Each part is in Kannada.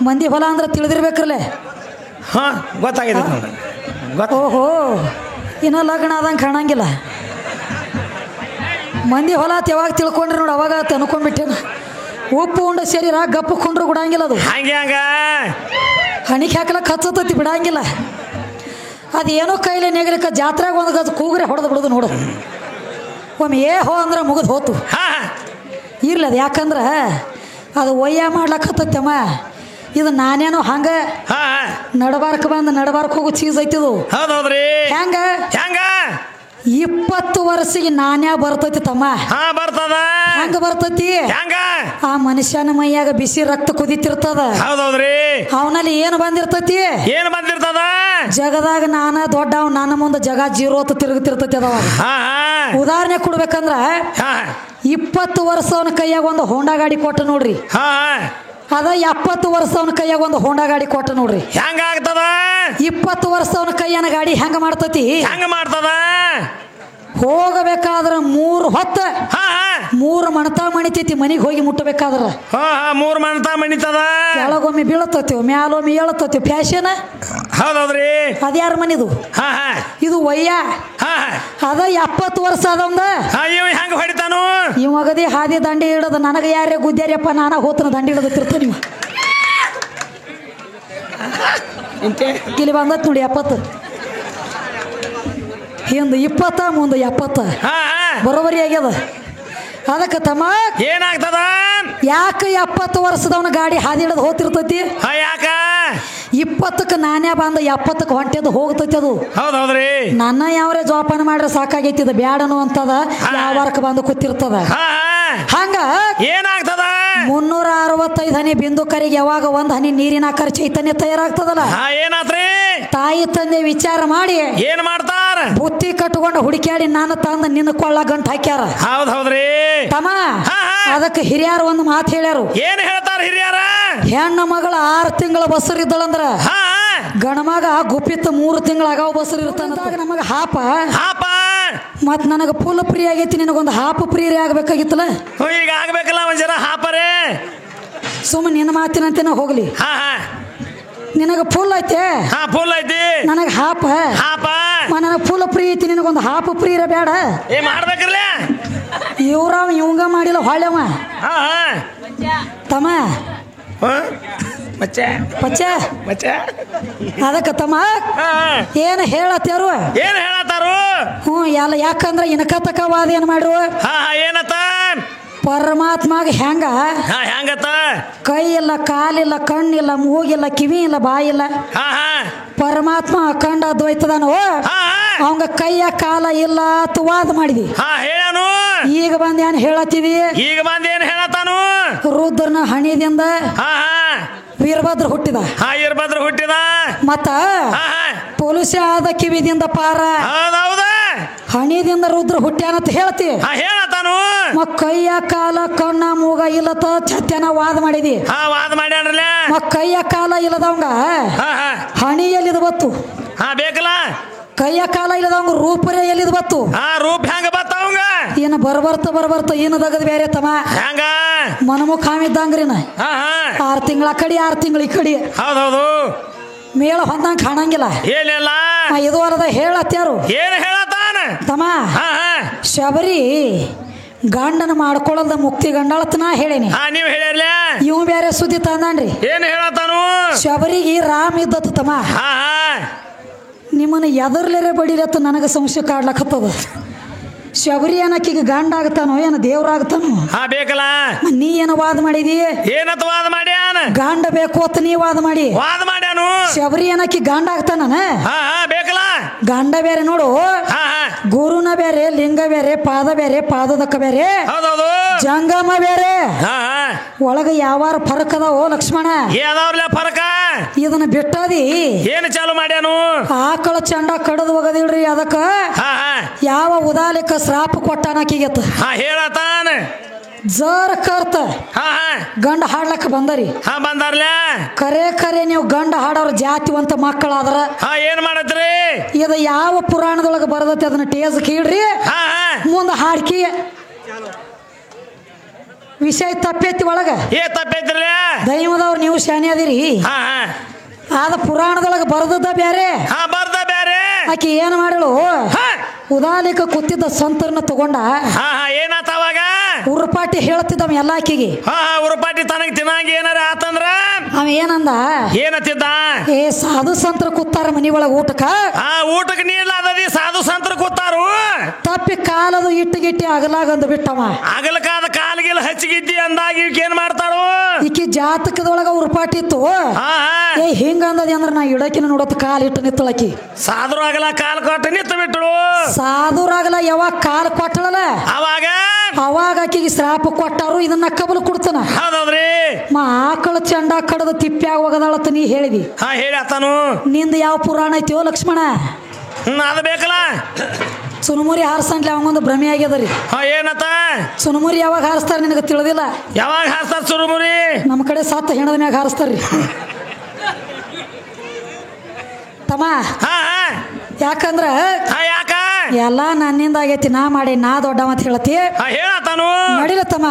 ಮಂದಿ ಹೊಲ ಅಂದ್ರೆ ತಿಳಿದಿರ್ಬೇಕ್ರಲ್ಲೇ. ಹಾಂ ಗೊತ್ತಾಗಿದೆ. ಓಹೋ ಇನ್ನೂ ಲಗ್ನ ಆದಂಗೆ ಕಾಣಂಗಿಲ್ಲ. ಮಂದಿ ಹೊಲ ಯಾವಾಗ ತಿಳ್ಕೊಂಡ್ರಿ ನೋಡಿ ಅವಾಗ ಅನ್ಕೊಂಡ್ಬಿಟ್ಟೇನ. ಉಪ್ಪು ಉಂಡ ಶರೀರ ಗಪ್ಪು ಕೊಂಡ್ರು ಬಿಡಂಗಿಲ್ಲ. ಅದು ಹಂಗೆ ಹಂಗ ಹಣಿಗೆ ಹಾಕ್ಲಕ್ಕೆ ಹಚ್ಚತತಿ ಬಿಡಂಗಿಲ್ಲ. ಅದೇನೋ ಕೈಲೇ ನೆಗಲಿಕ್ಕೆ ಜಾತ್ರೆಗೆ ಒಂದು ಗಜ ಕೂಗ್ರೆ ಹೊಡೆದು ಬಿಡೋದು ನೋಡು. ಒಮ್ಮೆ ಹೋ ಅಂದ್ರೆ ಮುಗಿದು ಹೋತು. ಇರ್ಲಿ ಅದು ಯಾಕಂದ್ರೆ ಅದು ಒಯ್ಯ ಮಾಡ್ಲಕ್ಕೆ ಹತ್ತತ್ತಮ್ಮ. ಇದು ನಾನೇನೋ ಹಂಗ ನಡಬಾರ್ಕ್ ಬಂದು ನಡಬಾರ್ಕ್ ಹೋಗೋ ಚೀಸ್ ಐತಿದು. ಹೌದೌದ್ರಿ. ಹೆಂಗ ಹೆಂಗ 20 ವರ್ಷಕ್ಕೆ ನಾನ್ಯಾ ಬರ್ತೈತಿ ತಮ್ಮ. ಬರ್ತದ. ಹೆಂಗ ಬರ್ತೈತಿ? ಹೆಂಗ ಆ ಮನುಷ್ಯನ ಮೈಯಾಗ ಬಿಸಿ ರಕ್ತ ಕುದಿತಿರ್ತದ. ಹೌದೌದ್ರಿ. ಅವನಲ್ಲಿ ಏನು ಬಂದಿರ್ತೈತಿ? ಏನು ಬಂದಿರ್ತದ? ಜಗದಾಗ ನಾನ ದೊಡ್ಡವ್, ನನ್ನ ಮುಂದೆ ಜಗ ಜೀರೋ ಅಂತ ತಿರುಗುತ್ತಿರ್ತೈತಿ. ಅದ ಉದಾಹರಣೆ ಕೊಡ್ಬೇಕಂದ್ರ 20 ವರ್ಷ ಅವನ ಕೈಯಾಗ ಒಂದು ಹೋಂಡಾ ಗಾಡಿ ಕೊಟ್ಟ ನೋಡ್ರಿ. ಅದ 70 ವರ್ಷ ಅವನ ಕೈಯಾಗ ಒಂದು ಹೋಂಡಾ ಗಾಡಿ ಕೊಟ್ಟ ನೋಡ್ರಿ. ಹೆಂಗ ಆಗ್ತದ? 20 ವರ್ಷ ಅವನ ಕೈಯನ ಗಾಡಿ ಹೆಂಗ ಮಾಡ್ತತಿ? ಹೆಂಗ ಮಾಡ್ತದ? ಹೋಗಬೇಕಾದ್ರ 3 ಹೊತ್ತ 3 ಮಣತ ಮಣಿತೈತಿ. ಮನಿಗೆ ಹೋಗಿ ಮುಟ್ಟಬೇಕಾದ್ರ 3 ಮಣತ ಮಣಿತದ. ಕೆಳಗೊಮ್ಮೆ ಬೀಳತ್ತತ್ತೀವಿ, ಮ್ಯಾಲೊಮ್ಮೆ ಏಳತ್ತತ್ತೀವಿ. ಫ್ಯಾಷನ್. ಹೌದೌದ್ರಿ. ಅದ್ಯಾರ ಮನಿದು? ಇದು ವಯ್ಯ. ಅದ 70 ವರ್ಷ ಅದಂದ. ಹೆಂಗ ಹೊಡಿತಾನು? ಇವಾಗದೇ ಹಾದಿ ದಂಡಿ ಹಿಡದ ನನಗೆ ಯಾರೇ ಗುದ್ದಾರ್ಯಪ್ಪ ನಾನ ಹೋತನ ದಂಡಿ ಹಿಡದ ತಿರ್ತ ನೀವು ಇಲ್ಲಿ ಬಂದತ್ ನೋಡಿ 70 ಹಿಂದ 20 ಮುಂದೆ 70 ಬರೋಬರಿ ಆಗ್ಯದ. ಅದಕ್ಕೆ ತಮ್ಮ ಏನಾಗ್ತದ? ಯಾಕೆ 70 ವರ್ಷದವನ ಗಾಡಿ ಹಾದಿ ಹಿಡದು ಹೋಗ್ತಿರ್ತೈತಿ? ಯಾಕ 20ಕ್ಕೆ ನಾನೇ ಬಂದ 70ಕ್ಕೆ ಹೊಂಟೆದು ಹೋಗ್ತೈತಿ. ಅದು ಹೌದೌದ್ರಿ. ನನ್ನ ಯಾವ್ರೆ ಜೋಪಾನ ಮಾಡ್ರೆ ಸಾಕಾಗೈತಿದ ಬ್ಯಾಡನು ಅಂತದ. ಯಾವಾರಕ್ಕೆ ಬಂದು ಕೂತಿರ್ತದ. ಹಂಗ ಏನಾಗ್ತದ? 365 ಹನಿ ಬಿಂದು ಕರಿಗೆ ಯಾವಾಗ ಒಂದ್ ಹನಿ ನೀರಿನ ಆಕಾರ ಚೈತನ್ಯ ತಯಾರಾಗ್ತದಲ್ಲ. ಏನಾತ್ರಿ? ತಾಯಿ ತಂದೆ ವಿಚಾರ ಮಾಡಿ ಏನ್ ಮಾಡ್ತಾರ? ಬುತ್ತಿ ಕಟ್ಕೊಂಡು ಹುಡುಕ್ಯಾಡಿ ನಾನು ತಂದ ನಿನ್ನ ಕೊಳ್ಳ ಗಂಟು ಹಾಕ್ಯಾರ. ಹೌದೌದ್ರಿ ತಮ್ಮ. ಅದಕ್ಕೆ ಹಿರಿಯರು ಒಂದು ಮಾತು ಹೇಳ್ಯಾರು. ಏನ್ ಹೇಳ್ತಾರ ಹಿರಿಯರ? ಹೆಣ್ಣ ಮಗಳ 6 ತಿಂಗಳ ಬಸರ್ ಇದ್ದಳಂದ್ರ ಗಣಮಗ ಗುಪ್ಪಿತ್ತ 3 ತಿಂಗಳ ಅಗಾವ ಬಸರ್ ಇರ್ತಾನ. ನಮಗ ಹಾಪ ಮತ್ ನನಗ ಫುಲ್ ಫ್ರೀ ಆಗೈತಿ, ನಿನಗೊಂದು ಹಾಪ ಫ್ರೀ ಆಗ್ಬೇಕಾಗಿತ್ತಲ್ಲ. ಈಗ ಆಗ್ಬೇಕಲ್ಲ ಒಂದ್ ಜನ ಹಾಪರೇ. ಸುಮ್ಮನೆ ನಿನ್ನ ಮಾತಿನಂತೇನ ಹೋಗ್ಲಿ. ನಿನಗ ಫುಲ್ ಐತೆ. ಫುಲ್ ಐತಿ. ನನಗ ಹಾಪ ನನಗ ಫುಲ್ ಫ್ರೀ ಐತಿ, ನಿನಗೊಂದು ಹಾಪ ಫ್ರೀ ಇರ ಬೇಡ. ಮಾಡ್ಬೇಕ್ರಲ್ಲ ಇವಂಗ ಮಾಡಿಲ್ಲ ಹೊಳ್ಳೆವ ತಮ್ಮ. ಅದಕ್ಕ ತಮ್ಮ ಏನ್ ಹೇಳತ್ತಾರು? ಏನ್ ಹೇಳತ್ತಾರು? ಎಲ್ಲ ಯಾಕಂದ್ರ ಇನಕತಕವಾದ ಏನ್ ಮಾಡ್ರು? ಏನತ್ತ? ಪರಮಾತ್ಮಾಗ ಹೆಂಗತ್ತ? ಕೈ ಇಲ್ಲ, ಕಾಲಿಲ್ಲ, ಕಣ್ಣಿಲ್ಲ, ಮೂಗಿಲ್ಲ, ಕಿವಿ ಇಲ್ಲ, ಬಾಯಿಲ್ಲ. ಪರಮಾತ್ಮ ಅಖಂಡ ದ್ವೈತದಾನು. ಅವಂಗ ಕೈಯ ಕಾಲ ಇಲ್ಲ ತುವಾದ ಮಾಡಿದಿ. ಹೇಳನು. ಈಗ ಬಂದ ಏನ್ ಹೇಳತ್ತಿದಿ? ಈಗ ಬಂದ ಏನ್ ಹೇಳತ್ತಾನು? ರುದ್ರನ ಹಣಿದಿಂದ ವೀರಭದ್ರ ಹುಟ್ಟಿದ. ವೀರಭದ್ರ ಹುಟ್ಟಿದ. ಮತ್ತ ಪೊಲೀಸ ಆದ ಕಿವಿದಿಂದ ಪಾರ. ಹಣಿದಿಂದ ರುದ್ರ ಹುಟ್ಟ್ಯಾನಂತ ಹೇಳ್ತಿ. ಹೇಳತಾನು. ಕೈಯ ಕಾಲ ಕಣ್ಣ ಮೂಗ ಇಲ್ಲತ ಛತ್ಯನ ವಾದ ಮಾಡಿದಿ. ವಾದ ಮಾಡ್ಯಾನ್ರಲ್ಲ. ಕೈಯ ಕಾಲ ಇಲ್ಲದವಂಗ ಹಣಿ ಎಲ್ಲಿದ್ ಬತ್ತು? ಬೇಕಲ್ಲ. ಕೈಯ ಕಾಲ ಇಲ್ಲದವಂಗ ರೂಪರೇ ಎಲ್ಲಿದ್ ಬತ್ತು? ರೂಪ ಹೆಂಗ ಬತ್ತವಂಗ? ಏನ ಬರ್ಬರ್ತ ಏನು ದಗದ್ ಬೇರೆ ತಮ್ಮ. ಹೆಂಗ ಮನಮುಖ ಹಾಮಿದ್ದಂಗ್ರಿನ 6 ತಿಂಗಳ ಕಡಿ 6 ತಿಂಗಳ ಈ ಕಡಿ. ಹೌದೌದು. ಮೇಳ ಹೊಂದಂಗ ಕಾಣಂಗಿಲ್ಲ. ಏನಿಲ್ಲ. ಇದು ಅಲ್ಲದ ಹೇಳತ್ಯಾರು. ಏನ್ ಹೇಳತಾನ ತಮ್ಮ? ಶಬರಿ ಗಂಡನ ಮಾಡ್ಕೊಳ್ಳಲ್ದ ಮುಕ್ತಿ ಗಂಡಳತ್ ನಾ ಹೇಳೇನಿ. ನೀವ್ ಹೇಳಿರ್ಲ. ಇವ್ ಬೇರೆ ಸುದ್ದಿ ತಂದಾನ್ರಿ. ಏನ್ ಹೇಳತಾನು? ಶಬರಿಗೆ ರಾಮ್ ಇದ್ದತ್ ತಮ್ಮ. ನಿಮ್ಮನ್ನ ಎದರ್ಲೇರೆ ಬಡಿಲತ್ತ ನನಗ ಸಂಶಯ ಕಾಡ್ಲಕತ್ತದ. ಶಬರಿ ಏನಕ್ಕೀಗ ಗಂಡ ಆಗ್ತಾನೋ ಏನ ದೇವ್ರಾಗ್ತಾನೋ? ಬೇಕಲ್ಲ. ನೀ ಏನು ವಾದ ಮಾಡಿದಿ? ಏನತ್ ವಾದ ಮಾಡ್ಯಾನ? ಗಂಡ ಬೇಕು ಅಂತ ನೀ ವಾದ ಮಾಡ್ಯಾನು. ಶಬರಿ ಏನಕ್ಕಿ ಗಂಡ ಆಗ್ತಾನ? ಬೇಕಲ್ಲ. ಗಂಡ ಬೇರೆ ನೋಡು. ಗುರುನ ಬೇರೆ, ಲಿಂಗ ಬೇರೆ, ಪಾದ ಬೇರೆ, ಪಾದದಕ್ಕ ಬೇರೆ, ಜಂಗಮ ಬೇರೆ. ಒಳಗ ಯಾವಾರ ಫರಕ್ ಅದಾವೋ ಲಕ್ಷ್ಮಣ? ಫರಕ. ಇದನ್ನ ಬಿಟ್ಟದಿ ಏನು ಚಾಲು ಮಾಡ್ಯಾನು? ಆಕಳ ಚಂಡ ಕಡದು ಹೋಗದಿಲ್ರಿ. ಅದಕ್ಕ ಯಾವ ಉದಾಲಿಕ ಶ್ರಾಪ ಕೊಟ್ಟಾನಕಿಗೆತ್ತ ಹೇಳತಾನ. ಜರ ಕರ್ತ ಗಂಡ ಹಾಡ್ಲಕ್ಕ ಬಂದರಿ. ಬಂದಾರ್ಲ. ಕರೆ ನೀವು ಗಂಡ ಹಾಡೋರು ಜಾತಿವಂತ ಮಕ್ಕಳಾದ್ರ ಏನ್ ಮಾಡತ್ರಿ? ಇದು ಯಾವ ಪುರಾಣದೊಳಗ ಬರದತಿ ಅದನ್ನ ಟೇಜ್ ಕೀಳ್ರಿ. ಮುಂದ ಹಾಡ್ಕಿ ವಿಷಯ ತಪ್ಪೈತಿ ಒಳಗ ಏ ತಪ್ಪೈತ್ರಲ್ಲ ದೈವದವ್ರು ನೀವು ಶಾನೆ ಅದಿರಿ ಹಾ ಹಾ ಆದ ಪುರಾಣದೊಳಗ ಬರದದ್ದ ಬ್ಯಾರೆ ಹಾ ಬರ್ದ ಬ್ಯಾರೆ ಆಕಿ ಏನ್ ಮಾಡಳು ಹಾ ಉದಾಲಿಕ ಕೂತಿದ್ದ ಸಂತರನ್ನ ತಗೊಂಡ ಹಾ ಹಾ ಏನಾತ ಅವಾಗ ಉರುಪಾಟಿ ಹೇಳ್ತಿದ್ದವ ಎಲ್ಲ ಆಕಿಗೆ ಹಾ ಹಾ ಉರುಪಾಟಿ ತನಗ ತಿನ್ನಂಗ ಏನಾರ ಆತಂದ್ರ ಅವ ಏನಂದ ಏನತ್ತಿದ್ದ ಏ ಸಾಧು ಸಂತರ ಕೂತಾರ ಮನಿ ಒಳಗ ಊಟಕ್ಕ ಹಾ ಊಟಕ್ಕೆ ನೀರ್ಲ ಅದದಿ ಸಾಧು ಸಂತರ ಕೂತಾರು ತಪ್ಪಿ ಕಾಲದು ಇಟ್ಟಿಗಿಟ್ಟಿ ಅಗಲಾಗಂದು ಬಿಟ್ಟವ ಅಗಲಕಾದ ಕಾಲಿಗೆಲ್ಲ ಹಚ್ಚಿಗಿದ್ದಿ ಅಂದಾಗ ಇವಕ್ಕೆ ಏನ್ ಮಾಡ್ತಾರು ಈಕಿ ಜಾತಕದೊಳಗ ಉರುಪಾಟಿ ಇತ್ತು ಹಾ ಹಾ ಏ ಹಿಂಗಂದದಿ ಅಂದ್ರ ನಾ ಇಡಕಿನ ನೋಡತ್ ಕಾಲ್ ಇಟ್ಟು ನಿತ್ತಳಕಿ ಸಾಧುರು ಆಗಲ ಕಾಲ್ ಕೊಟ್ಟು ನಿಂತು ಬಿಟ್ಟಳು ಸಾಧುರಾಗಲ ಯಾವಾಗ ಕಾಲ್ ಕೊಟ್ಟಳಲ್ಲ ಅವಾಗ ಆಕಿಗೆ ಶ್ರಾಪ ಕೊಟ್ಟಾರು ಇದನ್ನ ಕಬಲು ಕೊಡ್ತಾನ ಹೌದೌದ್ರಿ ಆಕಳ ಚಂಡ ಕಡದ ತಿಪ್ಪ್ಯಾಗ ಹೋಗದಾಳತ್ತ ನೀ ಹೇಳಿದಿ ಹಾ ಹೇಳಿ ಆತನು ನಿಂದ ಯಾವ ಪುರಾಣ ಐತಿಯೋ ಲಕ್ಷ್ಮಣ ಅದು ಬೇಕಲ್ಲ ಸುನುಮುರಿ ಹಾರಿಸಂಟ್ಲಿ ಅವಂಗೊಂದು ಭ್ರಮೆ ಆಗ್ಯದರಿ ಹಾ ಏನತ್ತ ಸುನುಮುರಿ ಯಾವಾಗ ಹಾರಿಸ್ತಾರ ನಿನಗೆ ತಿಳಿದಿಲ್ಲ ಯಾವಾಗ ಹಾಸ್ತಾರ ಸುರುಮುರಿ ನಮ್ಮ ಕಡೆ ಸತ್ತ ಹೆಣದ ಮ್ಯಾಗ ಹಾರಿಸ್ತಾರ್ರಿ ತಮ್ಮ ಯಾಕಂದ್ರ ಯಾಕ ಎಲ್ಲ ನನ್ನಿಂದ ಆಗೈತಿ ನಾ ಮಾಡಿ ನಾ ದೊಡ್ಡ ಮತ್ ಹೇಳತಿ ಹೇಳತಾನು ನಡಿಲ ತಮ್ಮ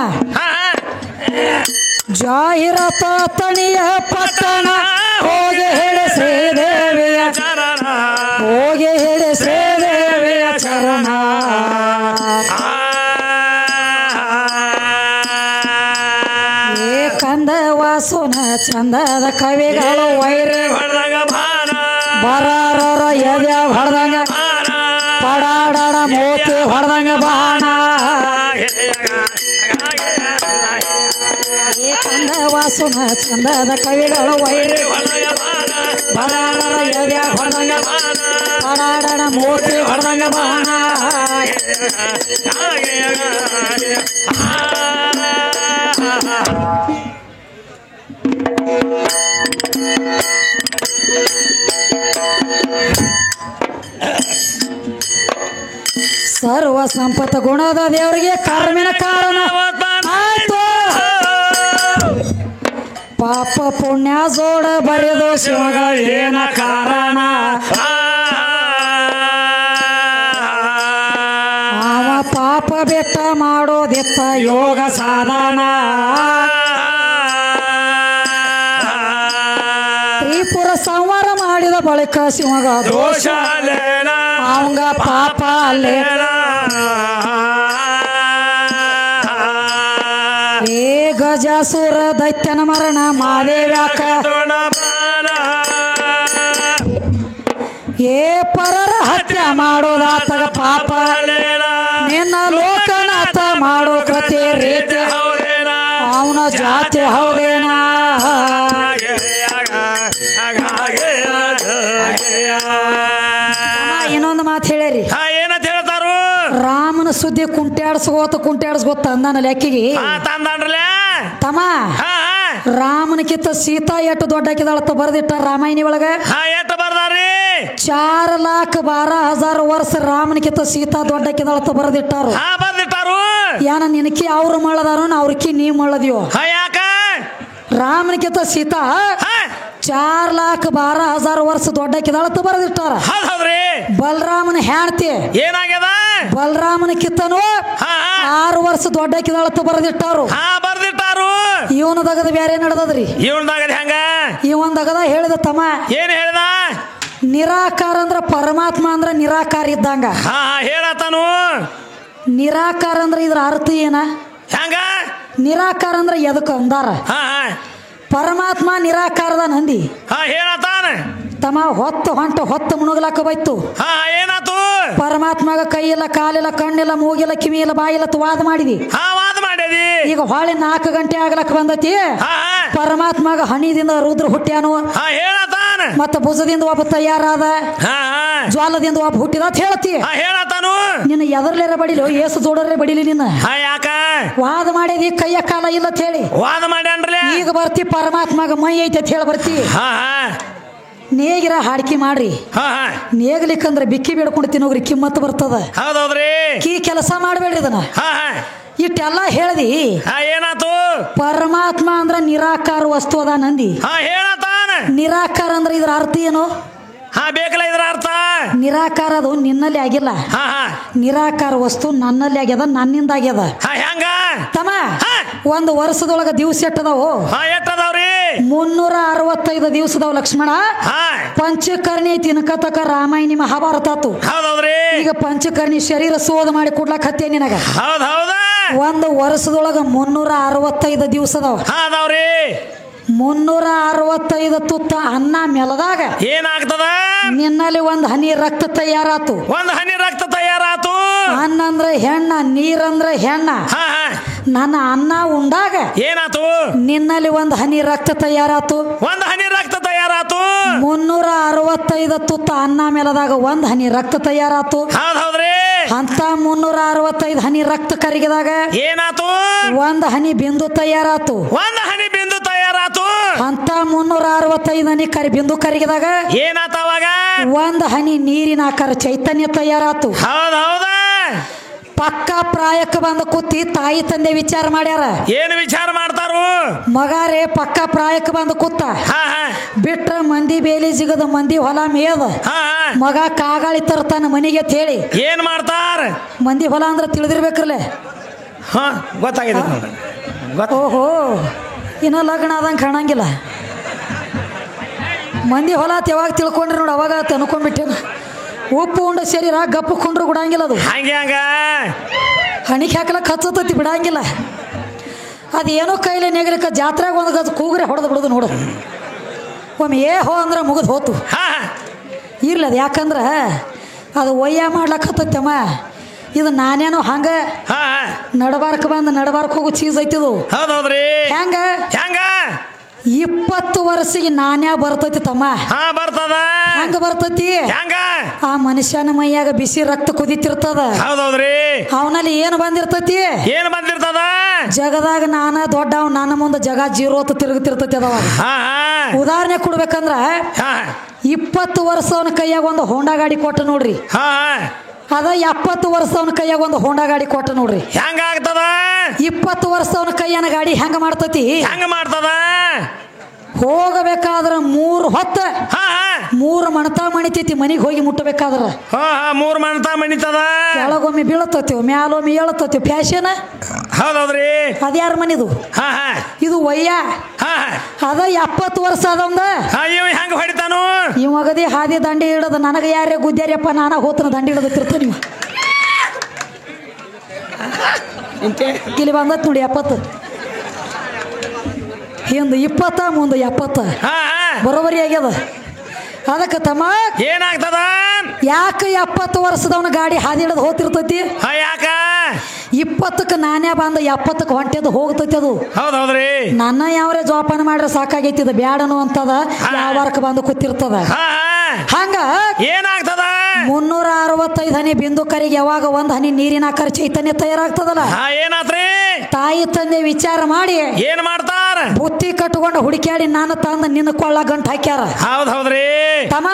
ಜಾಹಿರಾತ ತಣಿಯ ಪಟ್ಟಣ ಹೋಗಿ ಹೇಳಿ ಶ್ರೀದೇವಿಯ ಚರಣ ಹೋಗಿ ಹೇಳಿ ಶ್ರೀದೇವಿಯ ಚರಣ ಏ ಕಂದ ವಾಸುನ ಚಂದದ ಕವಿಗಳು ವೈರಿ ಬರಾರ ಎದ್ಯಾ ಹೊಡೆದಂಗ ಪಡಾಡಣ ಮೋತಿ ಹೊಡೆದಂಗ ಬಾಣ ಏ ಕಂದ ವಾಸುನ ಚಂದದ ಕವಿಗಳು ವೈರಿ ಬರಾರ ಎದ್ಯಾ ಹೊಡೆದಂಗ ಪಡಾಡಣ ಮೋತಿ ಹೊಡೆದಂಗ ಬಾಣ ಸರ್ವ ಸಂಪತ್ತ ಗುಣದ ದೇವರಿಗೆ ಕರ್ಮಿನ ಕಾರಣ ಆಯ್ತು ಪಾಪ ಪುಣ್ಯ ಜೋಡ ಬರೆದು ಶಿವಗ ಏನ ಕಾರಣ ಅವ ಪಾಪ ಬೆಟ್ಟ ಮಾಡೋದಿತ್ತ ಯೋಗ ಸಾಧನ ತ್ರಿಪುರ ಸಂಹಾರ ಮಾಡಿದ ಬಳಿಕ ಶಿವಗ ದೋಷ ಅವಂಗ ಪಾಪ ಅಲ್ಲೇ ಏ ಗಜಾಸುರ ದೈತ್ಯನ ಮರಣ ಮಾದೇವ್ಯಾಕ ಏ ಪರರ ಹತ್ಯೆ ಮಾಡೋದಾತಗ ಪಾಪ ನಿನ್ನ ಲೋಕನಾಥ ಮಾಡೋ ಕತೆ ರೀತಿ ಅವನ ಜಾತಿ ಹೌದೇನಾ ಇನ್ನೊಂದು ಮಾತು ಹೇಳಿರಿ ಏನಂತ ಹೇಳ್ತಾರು ರಾಮನ ಸುದ್ದಿ ಕುಂಟ್ಯಾಡ್ಸ್ಗೋತ ಅಂದಾನ ಲೆಕ್ಕಿಗೆ ತಮ್ಮ ರಾಮನಕ್ಕಿಂತ ಸೀತಾ ಎಷ್ಟು ದೊಡ್ಡ ಹಾಕಿದಾಳತ್ತ ಬರ್ದಿಟ್ಟ ರಾಮಾಯಣಿ ಒಳಗ ಎಷ್ಟು ಬರ್ದಾರಿ 4,12,000 ವರ್ಷ ರಾಮನಕ್ಕಿಂತ ಸೀತಾ ದೊಡ್ಡ ಹಾಕಿದಾಳತ್ತ ಬರ್ದಿಟ್ಟಾರು ಏನ ನಿನಕಿ ಅವ್ರು ಮಳ್ಳದಾರು ಅವ್ರಕಿ ನೀವ್ ಮಳ್ಳದಿಯೋ ಯಾಕ ರಾಮನಕ್ಕಿಂತ ಸೀತಾ 4,12,000 ವರ್ಷ ದೊಡ್ಡ ಹಾಕಿದಾಳತ್ತ ಬರ್ದಿಟ್ಟಾರ ಬಲರಾಮನ ಹೆಂಡತಿ ಏನಾಗ್ಯದ ಬಲರಾಮನಕ್ಕಿಂತನೂ 6 ವರ್ಷ ದೊಡ್ಡ ಹಾಕಿದಾಳತ್ತ ಬರ್ದಿಟ್ಟಾರು ಇವನ ದಗದ ಬೇರೆ ನಡೆದದ್ರಿ ಇವನ್ದಗದ ಹೇಳಿದ ತಮ್ಮ ಏನ್ ಹೇಳ್ದ ನಿರಾಕಾರ ಅಂದ್ರ ಪರಮಾತ್ಮ ಅಂದ್ರ ನಿರಾಕಾರ ಇದ್ದಂಗ ಹೇಳತಾನು ನಿರಾಕಾರ ಅಂದ್ರ ಇದ್ರ ಅರ್ಥ ಏನ ಹೆಂಗ ನಿರಾಕಾರ ಅಂದ್ರ ಎದಕ್ಕ ಅಂದಾರ ಪರಮಾತ್ಮ ನಿರಾಕಾರದ ನಂದಿ ಹೇಳತಾನ ತಮ್ಮ ಹೊತ್ತು ಮುಣುಗ್ಲಾಕ ಬೈತು ಏನಾತು ಪರಮಾತ್ಮಗ ಕೈ ಇಲ್ಲ ಕಾಲಿಲ್ಲ ಕಣ್ಣಿಲ್ಲ ಮೂಗಿಲ್ಲ ಕಿವಿ ಇಲ್ಲ ಬಾಯಿಲ್ಲ ವಾದ ಮಾಡಿದಿ ಈಗ ಹೊಳೆ 4 ಗಂಟೆ ಆಗ್ಲಕ್ ಬಂದತಿ ಪರಮಾತ್ಮಗ ಹಣಿದಿಂದ ರುದ್ರ ಹುಟ್ಟ್ಯಾನು ಮತ್ತ ಭುಜದಿಂದ ಒಬ್ಬ ತಯಾರಾದ ಜ್ವಾಲದಿಂದ ಒಬ್ಬ ಹುಟ್ಟಿದ ಅಂತ ಹೇಳ್ತಿ ನಿನ್ನ ಎದರ್ಲೇರ ಬಡಿಲಿ ಏಸು ಜೋಡರೇ ಬಡಿಲಿ ನಿನ್ನ ವಾದ ಮಾಡಿದಿ ಕೈಯ ಕಾಲ ಇಲ್ಲ ಅಂತ ಹೇಳಿ ವಾದ ಮಾಡ್ಯಾನ್ರಿ ಈಗ ಬರ್ತಿ ಪರಮಾತ್ಮಗ ಮೈ ಐತಿ ಅಂತ ಹೇಳಿ ಬರ್ತಿ ನೇಗಿರ ಹಾಡ್ಕಿ ಮಾಡ್ರಿ ನೇಗ್ಲಿಕ್ಕಂದ್ರ ಬಿಕ್ಕಿ ಬೇಡ್ಕೊಂಡು ತಿನ್ನೋಗ್ರಿ ಕಿಮ್ಮತ್ ಬರ್ತದ ಕೀ ಕೆಲಸ ಮಾಡ್ಬೇಡ್ರಿ ಇದನ್ನ ಇಟ್ಟೆಲ್ಲ ಹೇಳ್ದಿ ಏನಾತು ಪರಮಾತ್ಮ ಅಂದ್ರ ನಿರಾಕಾರ ವಸ್ತು ಅದ ನಂದಿ ಹೇಳತಾನ ನಿರಾಕಾರ ಅಂದ್ರ ಇದ್ರ ಅರ್ಥ ಏನು ಹಾ ಬೇಕಲ್ಲ ಇದ್ರ ಅರ್ಥ ನಿರಾಕಾರ ಅದು ನಿನ್ನಲ್ಲಿ ಆಗಿಲ್ಲ. ಹಾ ಹಾ ನಿರಾಕಾರ ವಸ್ತು ನನ್ನಲ್ಲಿ ಆಗ್ಯದ, ನನ್ನಿಂದ ಆಗ್ಯದ. ಹಾ ಹೆಂಗ ತಮ್ಮ ಒಂದು ವರ್ಷದೊಳಗ ದಿವಸ ಎಟ್ಟದಾವು? ಹಾ ಎಟ್ಟದಾವ್ರಿ? 365 ದಿವಸದವ್ ಲಕ್ಷ್ಮಣ. ಹಾ ಪಂಚಕರ್ಣಿ ತಿನ್ಕತಕ ರಾಮಾಯಣಿ ಮಹಾಭಾರತ ಆತು. ಹೌದೌದ್ರಿ. ಈಗ ಪಂಚಕರ್ಣಿ ಶರೀರ ಸೋದ ಮಾಡಿ ಕೊಡ್ಲಾಕ್ ಹತ್ತೇ ನಿನಗ. ಹೌದ್ ಹೌದ. ಒಂದು ವರ್ಷದೊಳಗ 365 ದಿವಸದವ. ಹೌದವ್ರಿ. 365 ತುತ್ತ ಅನ್ನ ಮೆಲದಾಗ ಏನಾಗ್ತದ? ನಿನ್ನಲ್ಲಿ ಒಂದು ಹನಿ ರಕ್ತ ತಯಾರಾತು. ಒಂದ್ ಹನಿ ರಕ್ತ ತಯಾರಾತು. ಅನ್ನ ಅಂದ್ರೆ ಹೆಣ್ಣ, ನೀರಂದ್ರೆ ಹೆಣ್ಣ. ಹಾ ಹಾ ನನ್ನ ಅನ್ನ ಉಂಡಾಗ ಏನಾತು? ನಿನ್ನಲ್ಲಿ ಒಂದು ಹನಿ ರಕ್ತ ತಯಾರಾತು. ಒಂದ್ ಹನಿ ರಕ್ತ ತಯಾರಾತು. 365 ತುತ್ತ ಅನ್ನ ಮೆಲದಾಗ ಒಂದು ಹನಿ ರಕ್ತ ತಯಾರಾತು. ಹೌದ್ ಹೌದ್ರಿ. ಅಂತ 365 ಹನಿ ರಕ್ತ ಕರಗಿದಾಗ ಏನಾತು? ಒಂದು ಹನಿ ಬಿಂದು ತಯಾರಾತು. ಒಂದ್ ಹನಿ ಬಿಂದು ತಯಾರಾತು. ಅಂತ 365 ಹನಿ ಬಿಂದು ಕರಗಿದಾಗ ಏನಾತ ಅವಾಗ? ಒಂದು ಹನಿ ನೀರಿನ ಆಕಾರ ಚೈತನ್ಯ ತಯಾರಾತು. ಹೌದ್ ಹೌದ. ಪಕ್ಕ ಪ್ರಾಯಕ್ಕೆ ಬಂದ ಕೂತಿ ತಾಯಿ ತಂದೆ ವಿಚಾರ ಮಾಡ್ಯಾರ. ಏನು ವಿಚಾರ ಮಾಡ್ತಾರು? ಮಗಾರೇ ಪಕ್ಕ ಪ್ರಾಯಕ್ಕೆ ಬಂದ ಕೂತ ಹಾ ಹಾ ಬಿಟ್ರ ಮಂದಿ ಬೇಲಿ ಸಿಗದ, ಮಂದಿ ಹೊಲ ಮೇಯದ. ಹಾ ಹಾ ಮಗ ಕಾಗಾಳಿ ತರ್ತಾನ ಮನಿಗೆ ಅಂತ ಹೇಳಿ ಏನ್ ಮಾಡ್ತಾರ? ಮಂದಿ ಹೊಲ ಅಂದ್ರೆ ತಿಳಿದಿರ್ಬೇಕ್ರಲ್ಲೇ. ಹಾ ಗೊತ್ತಾಗಿದೆ. ಓಹೋ, ಇನ್ನ ಲಗ್ನ ಆದಂಗೆ ಕಾಣಂಗಿಲ್ಲ. ಮಂದಿ ಹೊಲ ಯಾವಾಗ ತಿಳ್ಕೊಂಡ್ರಿ ನೋಡಿ, ಅವಾಗ ಅನ್ಕೊಂಡ್ಬಿಟ್ಟೇನ. ಉಪ್ಪು ಉಂಡ ಶರೀರ ಗಪ್ಪು ಕೊಂಡ್ರು ಬಿಡಂಗಿಲ್ಲ. ಅದು ಹಂಗೆ ಹಂಗ ಹಣಿಗೆ ಹಾಕಲಕ್ಕೆ ಹಚ್ಚತತಿ ಬಿಡಂಗಿಲ್ಲ. ಅದೇನೋ ಕೈಲೇ ನೆಗಲಿಕ್ಕೆ ಜಾತ್ರೆಗೆ ಒಂದು ಗಜ ಕೂಗ್ರೆ ಹೊಡೆದು ಬಿಡೋದು ನೋಡು. ಒಮ್ಮೆ ಹೋ ಅಂದ್ರೆ ಮುಗಿದು ಹೋತು. ಹಾ ಇರ್ಲಿ ಅದು, ಯಾಕಂದ್ರೆ ಅದು ಒಯ್ಯ ಮಾಡ್ಲಕ್ಕೆ ಹತ್ತತ್ತಮ್ಮ. ಇದು ನಾನೇನೋ ಹಂಗ ಹಾ ನಡಬಾರ್ಕ್ ಬಂದು ನಡಬಾರ್ಕ್ ಹೋಗೋ ಚೀಸ್ ಐತಿದು. ಹೌದೌದ್ರಿ. ಹೆಂಗ ಹೆಂಗ 20 ವರ್ಷಕ್ಕೆ ನಾನ್ಯಾ ಬರ್ತೈತಿ ತಮ್ಮ. ಹಾ ಬರ್ತದ. ಹೆಂಗ ಬರ್ತೈತಿ? ಹೆಂಗ? ಆ ಮನುಷ್ಯನ ಮೈಯಾಗ ಬಿಸಿ ರಕ್ತ ಕುದಿತಿರ್ತದ. ಹೌದೌದ್ರಿ. ಅವನಲ್ಲಿ ಏನು ಬಂದಿರ್ತೈತಿ? ಏನು ಬಂದಿರ್ತದ? ಜಗದಾಗ ನಾನ ದೊಡ್ಡವ್, ನನ್ನ ಮುಂದೆ ಜಗ ಜೀರೋ ಅಂತ ತಿರುಗುತ್ತಿರ್ತೈತಿ ಅದ. ಹಾ ಹಾ ಉದಾಹರಣೆ ಕೊಡ್ಬೇಕಂದ್ರ 20 ವರ್ಷ ಅವನ ಕೈಯಾಗ ಒಂದು ಹೋಂಡಾ ಗಾಡಿ ಕೊಟ್ಟ ನೋಡ್ರಿ. ಹಾ ಅದ 70 ವರ್ಷ ಅವನ ಕೈಯಾಗ ಒಂದು ಹೋಂಡಾ ಗಾಡಿ ಕೊಟ್ಟ ನೋಡ್ರಿ. ಹೆಂಗ ಆಗ್ತದ? 20 ವರ್ಷ ಅವನ ಕೈಯನ ಗಾಡಿ ಹೆಂಗ ಮಾಡ್ತತಿ? ಹೆಂಗ ಮಾಡ್ತದ? ಹೋಗಬೇಕಾದ್ರ 3 ಹೊತ್ತ ಹಾ 3 ಮಣತ ಮಣಿತೈತಿ. ಮನಿಗೆ ಹೋಗಿ ಮುಟ್ಟಬೇಕಾದ್ರ ಹಾ 3 ಮಣತ ಮಣಿತದ. ಕೆಳಗೊಮ್ಮೆ ಬೀಳತತಿ, ಮ್ಯಾಲೊಮ್ಮೆ ಏಳತತಿ. ಫ್ಯಾಷನ್. ಹೌದೌದ್ರಿ. ಅದ್ಯಾರ ಮನಿದು? ಹಾ ಹಾ ಇದು ವಯ್ಯ. ಹಾ ಅದ 70 ವರ್ಷ ಅದಂದ. ಇವ ಹೆಂಗ ಹೊಡಿತಾನು? ಈ ಮಗದಿ ಹಾದಿ ದಂಡಿ ಹಿಡದ ನನಗೆ ಯಾರೇ ಗುದ್ದಾರ್ಯಪ್ಪ, ನಾನ ಹೋತನ ದಂಡಿ ಹಿಡದಿರ್ತ. ನೀವು ಇಲ್ಲಿ ಬಂದತ್ ನೋಡಿ 70. ಹಿಂದ 20 ಮುಂದೆ 70. ಬರೋಬರಿ ಆಗ್ಯದ. ಅದಕ್ಕೆ ತಮ್ಮ ಏನಾಗ್ತದ? ಯಾಕೆ 70 ವರ್ಷದವನ ಗಾಡಿ ಹಾದಿ ಹಿಡದು ಹೋಗ್ತಿರ್ತೈತಿ? ಯಾಕ? 20ಕ್ಕೆ ನಾನೇ ಬಂದ 70ಕ್ಕೆ ಹೊಂಟೆದು ಹೋಗ್ತೈತಿ. ಅದು ಹೌದೌದ್ರಿ. ನನ್ನ ಯಾವ್ರೆ ಜೋಪಾನ ಮಾಡ್ರೆ ಸಾಕಾಗೈತಿದ, ಬ್ಯಾಡನು ಅಂತದ. ಯಾವಾರಕ್ಕೆ ಬಂದು ಕೂತಿರ್ತದ. ಹಂಗ ಏನಾಗ್ತದ? 365 ಹನಿ ಬಿಂದು ಕರಿಗೆ ಯಾವಾಗ ಒಂದು ಹನಿ ನೀರಿನ ಆಕಾರ ಚೈತನ್ಯ ತಯಾರಾಗ್ತದಲ್ಲ. ಏನಾತ್ರಿ? ತಾಯಿ ತಂದೆ ವಿಚಾರ ಮಾಡಿ ಏನ್ ಮಾಡ್ತಾರ? ಬುತ್ತಿ ಕಟ್ಕೊಂಡು ಹುಡುಕ್ಯಾಡಿ ನಾನು ತಂದ ನಿನ್ನ ಕೊಳ್ಳ ಗಂಟು ಹಾಕ್ಯಾರ. ಹೌದೌದ್ರಿ ತಮ್ಮ.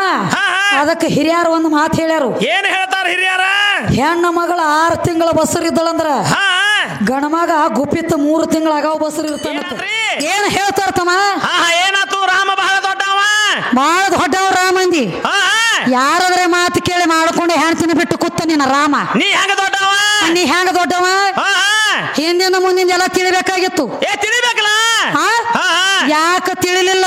ಅದಕ್ಕೆ ಹಿರಿಯರು ಒಂದು ಮಾತು ಹೇಳ್ಯಾರು. ಏನ್ ಹೇಳ್ತಾರ ಹಿರಿಯರ? ಹೆಣ್ಣ ಮಗಳ 6 ತಿಂಗಳ ಬಸರು ಇದ್ದಳಂದ್ರ ಗಣಮಗ ಗುಪ್ಪಿತ್ತ 3 ತಿಂಗಳ ಆಗಾವ ಬಸರು ಇರ್ತಾನ. ಏನ್ ಹೇಳ್ತಾರ ತಮ್ಮ? ಏನಾತು? ರಾಮ ಬಹಳ ದೊಡ್ಡವ. ಬಹಳ ದೊಡ್ಡವ ರಾಮಂದಿ. ಯಾರಾದ್ರೆ ಮಾತು ಕೇಳಿ ಮಾಡ್ಕೊಂಡು ಹೆಣ್ತಿನ ಬಿಟ್ಟು ಕೂತ ನಿನ್ನ ರಾಮ. ನೀ ಹೆಂಗ ದೊಡ್ಡವ? ನೀ ಹೆಂಗ ದೊಡ್ಡವ? ಹಿಂದಿನ ಮುಂದಿನ ಎಲ್ಲ ತಿಳಿಬೇಕಾಗಿತ್ತು. ತಿಳಿಬೇಕಲ್ಲ. ಯಾಕ ತಿಳಿಲಿಲ್ಲ?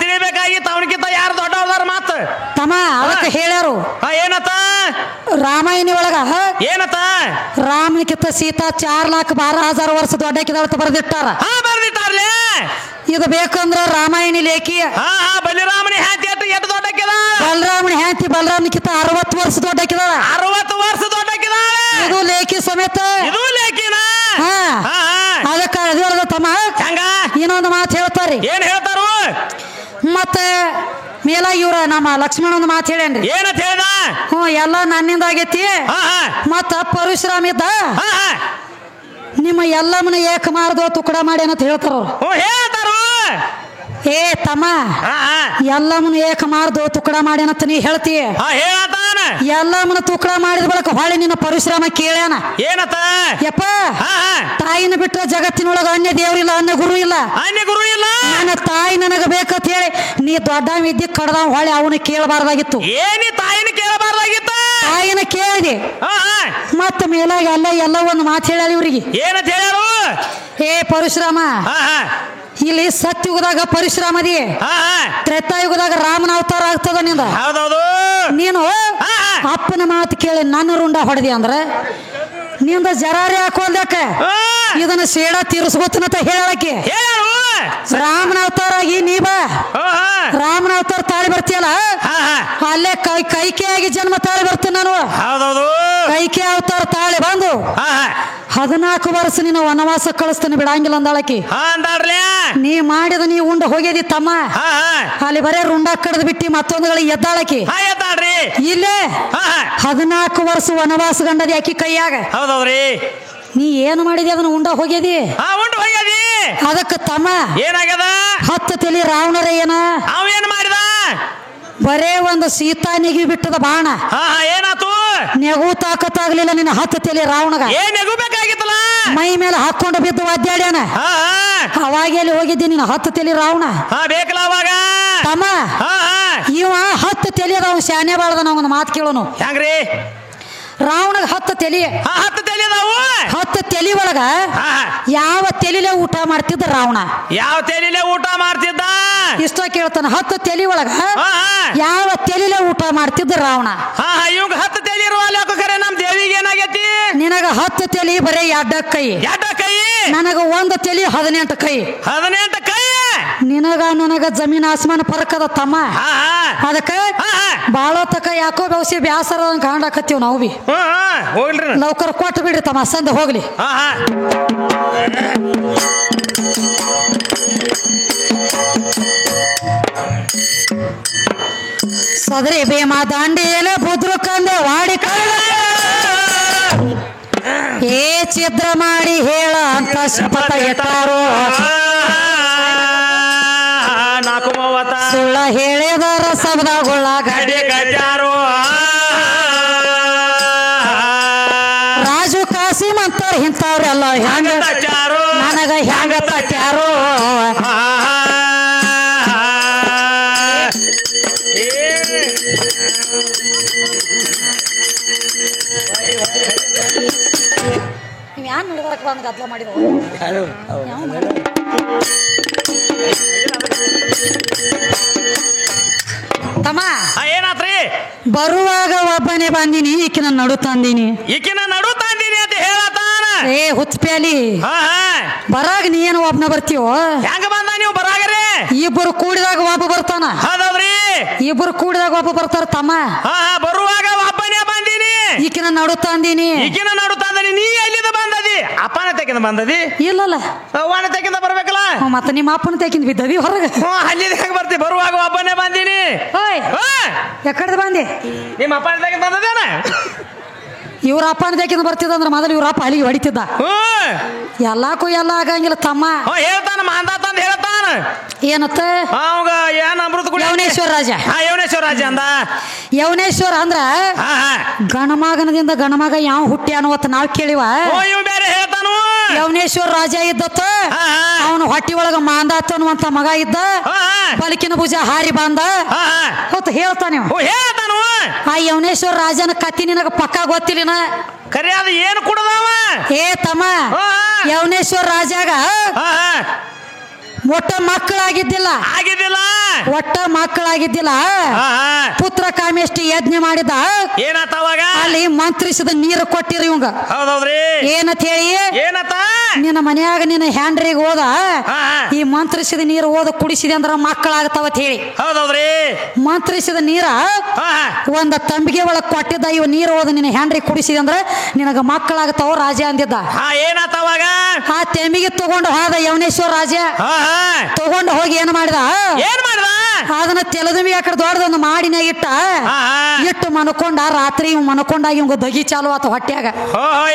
ತಿಳಿಬೇಕಾಗಿತ್ತು. ಅವನಕ್ಕಿಂತ ಯಾರು ದೊಡ್ಡವದಾರ ಮಾತು ತಮ್ಮ. ಅದಕ್ಕೆ ಹೇಳ್ಯಾರು. ಏನತ್ತ? ರಾಮಾಯಣಿ ಒಳಗ ಏನತ್ತ? ರಾಮನಿಕಿಂತ ಸೀತಾ 4,12,000 ವರ್ಷ ದೊಡ್ಡಕ್ಕಿದಾಳ ಬರ್ದಿಟ್ಟಾರ. ಬರ್ದಿಟ್ಟಾರ್ಲೆ. ಇದು ಬೇಕಂದ್ರ ರಾಮಾಯಣಿ ಲೇಖಿ. ಬಲಿರಾಮನಿ ಹ್ಯಾಂತಿ ಎಷ್ಟು ದೊಡ್ಡಕ್ಕಿದ? ಬಲರಾಮನಿ ಹ್ಯಾಂತಿ ಬಲರಾಮನಿಕಿಂತ 60 ವರ್ಷ ದೊಡ್ಡಕ್ಕಿದಾಳ. 60 ವರ್ಷ ದೊಡ್ಡಕ್ಕಿದಾಳ. ಇದು ಲೇಖಿ ಸಮೇತ. ಇದು ಲೇಖಿನ. ಅದಕ್ಕೆ ಅದು ತಮ್ಮ. ಹಂಗ ಇನ್ನೊಂದು ಮಾತು ಹೇಳ್ತಾರಿ. ಏನ್ ಹೇಳ್ತಾರು? ಮತ್ತೆ ಮೇಲಾಗಿ ಇವ್ರ ನಮ್ಮ ಲಕ್ಷ್ಮಣ ಒಂದು ಮಾತು ಹೇಳೇನ್ರಿ. ಏನಂತ ಹೇಳ್ದ? ಎಲ್ಲ ನನ್ನಿಂದ ಆಗೈತಿ. ಮತ್ತ ಪರಶುರಾಮ ಇದ್ದ ನಿಮ್ಮ ಎಲ್ಲಮ್ಮನ ಏಕ ಮಾರ್ದೋ ತುಕಡ ಮಾಡಿ ಅಂತ ಹೇಳ್ತಾರ. ಹೇಳ್ತಾರು. ಏ ತಮ್ಮ, ಎಲ್ಲಮ್ಮನ ಏಕ ಮಾರ್ದೋ ತುಕಡ ಮಾಡಿ ಅಂತ ನೀ ಹೇಳ್ತೀಯ. ಎಲ್ಲಮ್ಮನ ತುಕಡ ಮಾಡಿದ ಬಳಕ ಹೊಳೆ ನಿನ್ನ ಪರಶುರಾಮ ಕೇಳ್ಯಾನ. ಏನತ್ತ? ಯಪ್ಪ, ತಾಯಿನ ಬಿಟ್ಟ ಜಗತ್ತಿನೊಳಗ ಅನ್ಯ ದೇವ್ರಿಲ್ಲ, ಅನ್ಯ ಗುರು ಇಲ್ಲ. ಅನ್ಯ ಗುರು ಇಲ್ಲ. ನನ್ನ ತಾಯಿ ನನಗ ಬೇಕಂತ ಹೇಳಿ ನೀ ದೊಡ್ಡ ವಿದ್ಯೆ ಕಡ್ದಾವ್ ಹೊಳೆ ಅವನು ಕೇಳಬಾರ್ದಾಗಿತ್ತು. ಏನಿ ತಾಯಿನ ಕೇಳಬಾರ್ದಾಗಿತ್ತ? ತಾಯಿನ ಕೇಳಿದೆ. ಮತ್ತ ಮೇಲಾಗ ಎಲ್ಲ ಒಂದು ಮಾತು ಹೇಳ ಇವ್ರಿಗೆ. ಏನಂತ ಹೇಳು? ಏ ಪರಶುರಾಮ, ಇಲ್ಲಿ ಸತ್ಯುಗದಾಗ ಪರಶುರಾಮದಿ, ತ್ರೇತಾಯುಗದಾಗ ರಾಮನ ಅವತಾರ ಆಗ್ತದ ನಿಂದ. ಹೌದೌದು. ನೀನು ಅಪ್ಪನ ಮಾತು ಕೇಳಿ ನನ್ನ ರುಂಡ ಹೊಡೆದಿ ಅಂದ್ರ ನಿಂದ ಜರಾರಿ ಹಾಕೋಲ್ದಕ್ಕ ಇದನ್ನ ಸೇಡ ತೀರಿಸ್ಬೋತನಂತ ಹೇಳಕ್ಕೆ. ರಾಮನ ಅವತಾರ ಆಗಿ ನೀ ಬಾ, ರಾಮನ ಅವತಾರ ತಾಳಿ ಬರ್ತೀಯಲ್ಲ ಅಲ್ಲೇ ಕೈಕೆಯಾಗಿ ಜನ್ಮ ತಾಳಿ ಬರ್ತೀನಿ ನಾನು. ಕೈಕೆ ಅವತಾರ ತಾಳಿ ಬಂದು 14 ವರ್ಷ ನೀನು ವನವಾಸ ಕಳಿಸ್ತಾನೆ ಬಿಡಂಗಿಲ್ಲ ಅಂದಾಳಕಿ. ನೀ ಮಾಡಿದ ನೀ ಉಂಡ ಹೋಗ್ಯದಿ ತಮ್ಮ, ಅಲ್ಲಿ ಬರೇ ರುಂಡ ಕಡ್ದು ಬಿಟ್ಟಿ ಮತ್ತೊಂದುಗಳಿಗೆ ಎದ್ದಾಳಕಿ. ಇಲ್ಲೇ 14 ವರ್ಷ ವನವಾಸ ಗಂಡದಿ ಆಕಿ ಕೈಯಾಗ. ಹೌದೌದ್ರಿ. ನೀ ಏನು ಮಾಡಿದಿ ಅದನ್ನ ಉಂಡ ಹೋಗ್ಯದಿ. ಅದಕ್ಕೆ ತಮ್ಮ ಏನಾಗ್ಯದ? 10 ತಲೆ ರಾವಣರ ಏನ ಅವೇನ್ ಮಾಡಿದ? ಬರೇ ಒಂದು ಸೀತಾ ನೆಗಿ ಬಿಟ್ಟದ ಬಾಣ. ಏನಾತು? ನೆಗು ತಾಕತ್ತಾಗ್ಲಿಲ್ಲ ನಿನ್ನ 10 ತಲೆ ರಾವಣಗ. ನೆಗು ಬೇಕಾಗಿತ್ತಲ್ಲ, ಮೈ ಮೇಲೆ ಹಾಕೊಂಡು ಬಿದ್ದು ಒದ್ದಾಡ್ಯಾನ. ಅವಾಗೆಲ್ಲಿ ಹೋಗಿದ್ದಿ ನೀನು 10 ತಲೆ ರಾವಣ? ಬೇಕಲ್ಲ ಅವಾಗ ತಮ್ಮ. ಇವ 10 ತಲೆ ಅದಾವ, ಶಾನೆ ಬಾಳ್ದ. ನಾವೊಂದು ಮಾತು ಕೇಳೋನು. ಹೆಂಗ್ರಿ? ರಾವಣಗ 10 ತಲೆ. 10 ತಲೆ ಅದಾವು. 10 ತಲೆ ಒಳಗ ಯಾವ ತಲೆಲೆ ಊಟ ಮಾಡ್ತಿದ್ದ ರಾವಣ? ಯಾವ ತಲೆಲೆ ಊಟ ಮಾಡ್ತಿದ್ದ? ಇಷ್ಟ ಕೇಳ್ತಾನ. 10 ತಲೆ ಒಳಗ ಯಾವ ತಲೆಲೆ ಊಟ ಮಾಡ್ತಿದ್ದ ರಾವಣ? ಇವಾಗ 10 ತಲೆ ಇರುವಲ್ಲ ಖರೆ ನಮ್ ದೇವಿಗೆ ಏನಾಗೈತಿ? ನಿನಗ 10 ತಲೆ ಬರೇ 2 ಕೈ. 2 ಕೈ. ನನಗ 1 ತಲೆ 18 ಕೈ. 18 ಕೈ. ನನಗ ಜಮೀನ್ ಆಸ್ಮಾನ ಫರಕ್ ಅದ ತಮ್ಮ. ಅದಕ್ಕ ಬಾಳೋತಕ ಯಾಕೋ ಬೆವಸಿ ಬ್ಯಾಸರ ಕಾಣಕತ್ತೀವ್ ನಾವು ಬಿ. ಹೋಗ್ಲಿ ಲೌಕರ್ ಕೊಟ್ಟು ಬಿಡ್ರಿ ತಮ್ಮ, ಸಂದೆ ಹೋಗ್ಲಿ. ಸದರಿ ಭೀಮಾ ದಾಂಡಿಯಲೆ ಬುದ್ರು ಕಂದೆ ವಾಡಿ ಏ ಛಿದ್ರ ಮಾಡಿ ಹೇಳ ಅಂತ ಶಪಥ ಇಟ್ಟಾರೋ. ಸುಳ್ಳ ಹೇಳಿದರ ಶಬ್ದಗೊಳ್ಳ ಗಡಿ ಗಡ್ಯಾರೋ. ರಾಜು ಕಾಸಿಮ್ ಅಂತಾರ ಇಂಥವ್ರೆಲ್ಲ ಹೆಂಗ ನನಗ ಹೆಂಗ ತಟ್ಯಾರೋ. ಯಾನ್ ನಡ್ಬರಕ್ ಬಂದ್ ಗದ್ಲ ಮಾಡಿದ ತಮ್ಮ. ಏನಾತ್ರಿ? ಬರುವಾಗ ಒಬ್ಬನೇ ಬಂದಿನಿ, ಈಕಿನ ನಡು ತಂದಿನಿ. ಈಕಿನ ನಡು ತಂದಿನಿ ಅಂತ ಹೇಳತಾನ. ಏ ಹುಚ್ಚಪ್ಯಾಲಿ, ಬರಾಗ ನೀ ಏನು ಒಬ್ಬನ ಬರ್ತೀವೋ? ಹೆಂಗ ಬಂದ ನೀವು ಬರಾಗರೆ? ಇಬ್ಬರು ಕೂಡಿದಾಗ ಒಬ್ಬ ಬರ್ತಾನ. ಹೌದೌದ್ರಿ. ಇಬ್ಬರು ಕೂಡಿದಾಗ ಒಬ್ಬ ಬರ್ತಾರ ತಮ್ಮ. ಬರುವಾಗ ಒಬ್ಬನೇ ಬಂದಿನಿ, ಈಕಿನ ನಡು ತಂದಿನಿ. ಈಕಿನ ನಡು ತಂದಿನಿ. ನೀ ಎಲ್ಲಿಂದ ಬಂದದಿ? ಅಪ್ಪನ ತೆಗಿಂದ ಬಂದದಿ? ಇಲ್ಲಲ್ಲ, ಅವ್ವನ ತೆಗಿಂದ ಬರ್ಬೇಕಲ್ಲ. ಮತ್ತೆ ನಿಮ್ಮ ಅಪ್ಪನ ತೆಗಿಂದ ಬಿದ್ದದಿ ಹೊರಗ. ಅಲ್ಲಿಂದ ಹೆಂಗ ಬರ್ತಿ? ಬರುವಾಗ ಒಬ್ಬನೇ ಬಂದಿನಿ. ಎಕಡೆ ಬಂದಿ? ನಿಮ್ಮ ಅಪ್ಪನ ತೆಗಿಂದ ಬಂದದೇನ? ಇವ್ರ ಅಪ್ಪನ ತೆಗಿಂದ ಬರ್ತಿದಂದ್ರ ಮೊದಲು ಇವ್ರ ಅಪ್ಪ ಅಲ್ಲಿಗೆ ಹೊಡಿತಿದ್ದ. ಎಲ್ಲಾಕು ಎಲ್ಲ ಆಗಂಗಿಲ್ಲ ತಮ್ಮ. ಹೇಳ್ತಾನ ಮಾಂದಾತ ಅಂತ ಹೇಳ್ತಾನ. ಏನತ್ತ? ಅವಾಗ ಏನ್ ಅಮೃತ ಯವನೇಶ್ವರ ರಾಜ. ಯವನೇಶ್ವರ ರಾಜ ಅಂದ. ಯವನೇಶ್ವರ ಅಂದ್ರ ಗಣಮಗನದಿಂದ ಗಣಮಗ ಯಾವ ಹುಟ್ಟಿ ಅನ್ನುವತ್ತ ನಾವ್ ಕೇಳಿವ. ಇವ್ ಬೇರೆ ಹೇಳ್ತಾನು. ಯವನೇಶ್ವರ ರಾಜ ಇದ್ದತ್ತ, ಅವನು ಹೊಟ್ಟಿ ಒಳಗ ಮಾಂದಾತ ಅನ್ನುವಂತ ಮಗ ಇದ್ದ. ಬಲಕಿನ ಭುಜ ಹಾರಿ ಬಂದ ಹೊತ್ತು ಹೇಳ್ತಾನೆ. ಹೇಳ್ತಾನು. ಆ ಯವನೇಶ್ವರ ರಾಜನ ಕತ್ತಿ ನಿನಗ ಪಕ್ಕ ಗೊತ್ತಿಲ್ಲಿನ? ಕರೆ ಅದು ಏನು ಕೊಡದವ? ಏ ತಮ್ಮ, ಯವನೇಶ್ವರ ರಾಜಾಗ ಒಟ್ಟ ಮಕ್ಕಳಾಗಿದ್ದಿಲ್ಲ. ಒಟ್ಟ ಮಕ್ಕಳಾಗಿದ್ದಿಲ್ಲ. ಪುತ್ರ ಕಾಮೇಷ್ಟಿ ಯಜ್ಞ ಮಾಡಿದ. ಏನಾತವಾಗ? ಅಲ್ಲಿ ಮಂತ್ರಿಸಿದ ನೀರು ಕೊಟ್ಟಿರಿ ಇವಂಗ. ಹೌದೌದ್ರಿ. ಏನಂತ ಹೇಳಿ? ಏನತ್ತ? ನಿನ್ನ ಮನ್ಯಾಗ ನಿನ್ನ ಹ್ಯಾಂಡ್ರಿಗೆ ಹೋದ ಈ ಮಂತ್ರಿಸಿದ ನೀರು ಓದ ಕುಡಿಸಿದೆ ಅಂದ್ರ ಮಕ್ಕಳಾಗತಾವತ್ ಹೇಳಿ. ಹೌದೌದ್ರಿ. ಮಂತ್ರಿಸಿದ ನೀರ ಒಂದ ತಂಬಿಗೆ ಒಳಗ್ ಕೊಟ್ಟಿದ್ದ. ಇವ ನೀರು ಓದ ನಿನ್ನ ಹ್ಯಾಂಡ್ರಿಗೆ ಕುಡಿಸಿದೆ ಅಂದ್ರ ನಿನಗ ಮಕ್ಕಳಾಗತಾವ ರಾಜ ಅಂದಿದ್ದ. ಏನಾತವಾಗ? ಆ ತೆಂಬಿಗೆ ತಗೊಂಡು ಹೋದ ಯವನೇಶ್ವರ ರಾಜ. ತಗೊಂಡು ಹೋಗಿ ಏನ್ ಮಾಡಿದ? ಅದನ್ನ ತೆಲದುಂಬಿ ಆ ಕಡೆ ದೊಡ್ಡದೊಂದು ಮಾಡಿನಾಗ ಇಟ್ಟು ಮನ್ಕೊಂಡ. ರಾತ್ರಿ ಇವ್ ಮನ್ಕೊಂಡಾಗ ಇವಂಗ ದಗಿ ಚಾಲು ಆತ ಹೊಟ್ಯಾಗ.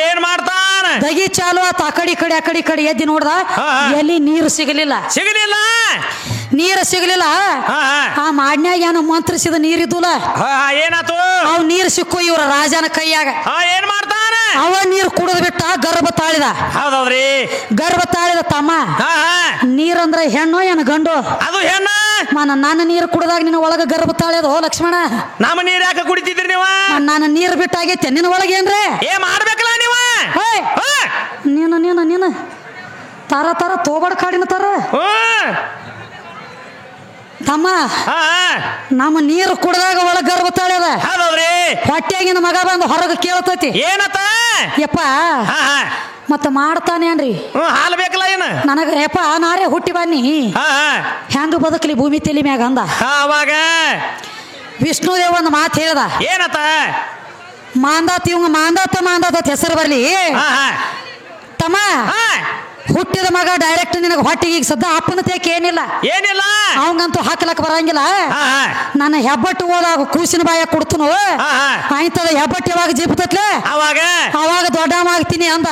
ಏನ್ ಮಾಡ್ತಾನ? ದಗಿ ಚಾಲು ಆತ. ಆ ಕಡೆ ಈ ಕಡೆ ಎದ್ದಿ ನೋಡ್ದ, ಎಲ್ಲಿ ನೀರು ಸಿಗಲಿಲ್ಲ. ನೀರ ಸಿಗ್ಲಿಲ್ಲ ಆ ಮಾಡ್ನ್ಯಾಗ ಏನು ಮಂತ್ರಿಸಿದ ನೀರಿದ್ದುಲ್ಲ ಏನಾತು ಅವ್ ನೀರ್ ಸಿಕ್ಕು ಇವ್ರ ರಾಜನ ಕೈಯಾಗ ಏನ್ ಮಾಡ್ತಾನ ಅವ ನೀರ್ ಕುಡಿದ್ ಬಿಟ್ಟ ಗರ್ಭ ತಾಳಿದ ಹೌದೌದ್ರಿ ಗರ್ಭ ತಾಳಿದ ತಮ್ಮ ನೀರಂದ್ರ ಹೆಣ್ಣು ಏನು ಗಂಡು ಅದು ಹೆಣ್ಣ ನಾನು ನೀರು ಕುಡ್ದಾಗ ನಿನ್ನ ಒಳಗ ಗರ್ಭ ತಾಳ್ಯದ ಲಕ್ಷ್ಮಣ ನಮ್ಮ ನೀರ್ ಯಾಕೆ ಕುಡಿತಿದ್ರಿ ನೀವ ನಾನು ನೀರು ಬಿಟ್ಟಾಗೈತೆ ನಿನ್ನ ಒಳಗೆ ಏನ್ರಿ ಮಾಡ್ಬೇಕಲ್ಲ ನೀವ ನೀನು ನೀನು ನೀನು ತರ ತರ ತೋಬಾಡ ಕಾಡಿನ ತರ ತಮ್ಮ ನಮ್ಮ ನೀರು ಕುಡ್ದಾಗ ಒಳಗ ಗರ್ಭ ತಾಳ್ಯದ ಹೊಟ್ಟೆಗಿನ ಮಗ ಬಂದು ಹೊರಗೆ ಕೇಳ್ತೈತಿ ಏನತ್ತ ಯಪ್ಪ ಮತ್ತ ಮಾಡ್ತಾನೇನ್ರಿ ಹಾಲು ಬೇಕಲ್ಲ ಏನ ನನಗ ಯಪ್ಪ ನಾರೇ ಹುಟ್ಟಿ ಬನ್ನಿ ಹೆಂಗ ಬದುಕಲಿ ಭೂಮಿ ತಲಿ ಮ್ಯಾಗ ಅಂದ ಅವಾಗ ವಿಷ್ಣುದೇವ್ ಒಂದು ಮಾತು ಹೇಳ್ದ ಏನತ್ತ ಮಾಂದಾತ್ ಇವಂಗ ಮಾಂದಾತ ಹೆಸರು ಬರ್ಲಿ ತಮ್ಮ ಹುಟ್ಟಿದ ಮಗ ಡೈರೆಕ್ಟ್ ನಿನಗ ಹೊಟ್ಟಿಗೆ ಈಗ ಸದ್ದ ಅಪ್ಪನ ತೇಕ್ ಏನಿಲ್ಲ ಅವಂಗಂತೂ ಹಾಕ್ಲಕ್ ಬರಂಗಿಲ್ಲ ನನ್ನ ಹೆಬ್ಬಟ್ಟು ಹೋದಾಗ ಕೂಸಿನ ಬಾಯ ಕೊಡ್ತನು ಆಯ್ತದ ಹೆಬ್ಬಟ್ಟು ಯಾವಾಗ ಜಿಪ್ತತ್ಲೆ ಅವಾಗ ದೊಡ್ಡವಾಗ್ತೀನಿ ಅಂದ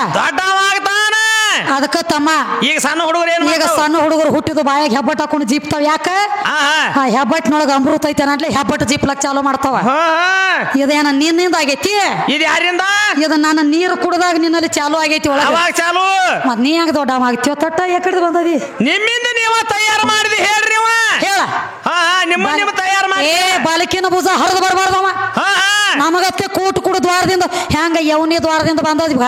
ಅದಕ್ಕ ತಮ್ಮ ಈಗ ಸಣ್ಣ ಹುಡುಗರು ಹುಟ್ಟಿದ ಬಾಯಾಗ ಹೆಬ್ಬಟ್ಟು ಹಾಕೊಂಡು ಜೀಪ್ತಾವ ಯಾಕ ಆ ಹೆಬ್ಬಟ್ಟಿನೊಳಗ ಅಮೃತ ಐತೆ ಅನ್ನಟ್ಲೆ ಹೆಬ್ಬಟ್ಟು ಜೀಪ್ಲಕ್ ಚಾಲು ಮಾಡ್ತಾವ ಇದೇನ ನಿನ್ನಿಂದ ಆಗೈತಿ ಇದು ನನ್ನ ನೀರು ಕುಡ್ದಾಗ ನಿನ್ನಲ್ಲಿ ಚಾಲು ಆಗೈತಿ ಒಳಗ ಮತ್ ನೀ ಹೆಂಗ ದೊಡ್ಡವಾಗ್ತೀವ ತಟ್ಟ ಯಾಕಡೆ ಬಂದದಿ ನಿಮ್ಮಿಂದ ನೀವು ತಯಾರು ಮಾಡಿದಿ ಹೇಳ್ರಿ ಹೇಳ ನಿಮ್ಮ ತಯಾರು ಮಾಡಿ ಬಾಲಕಿನ ಭುಜ ಹರಿದು ಬರಬಾರ್ದವ ನಮಗತ್ತೆ ಕೂಟು ಕುಡು ದ್ವಾರದಿಂದ ಹೆಂಗ ಯವನಿ ದ್ವಾರದಿಂದ ಬಂದದ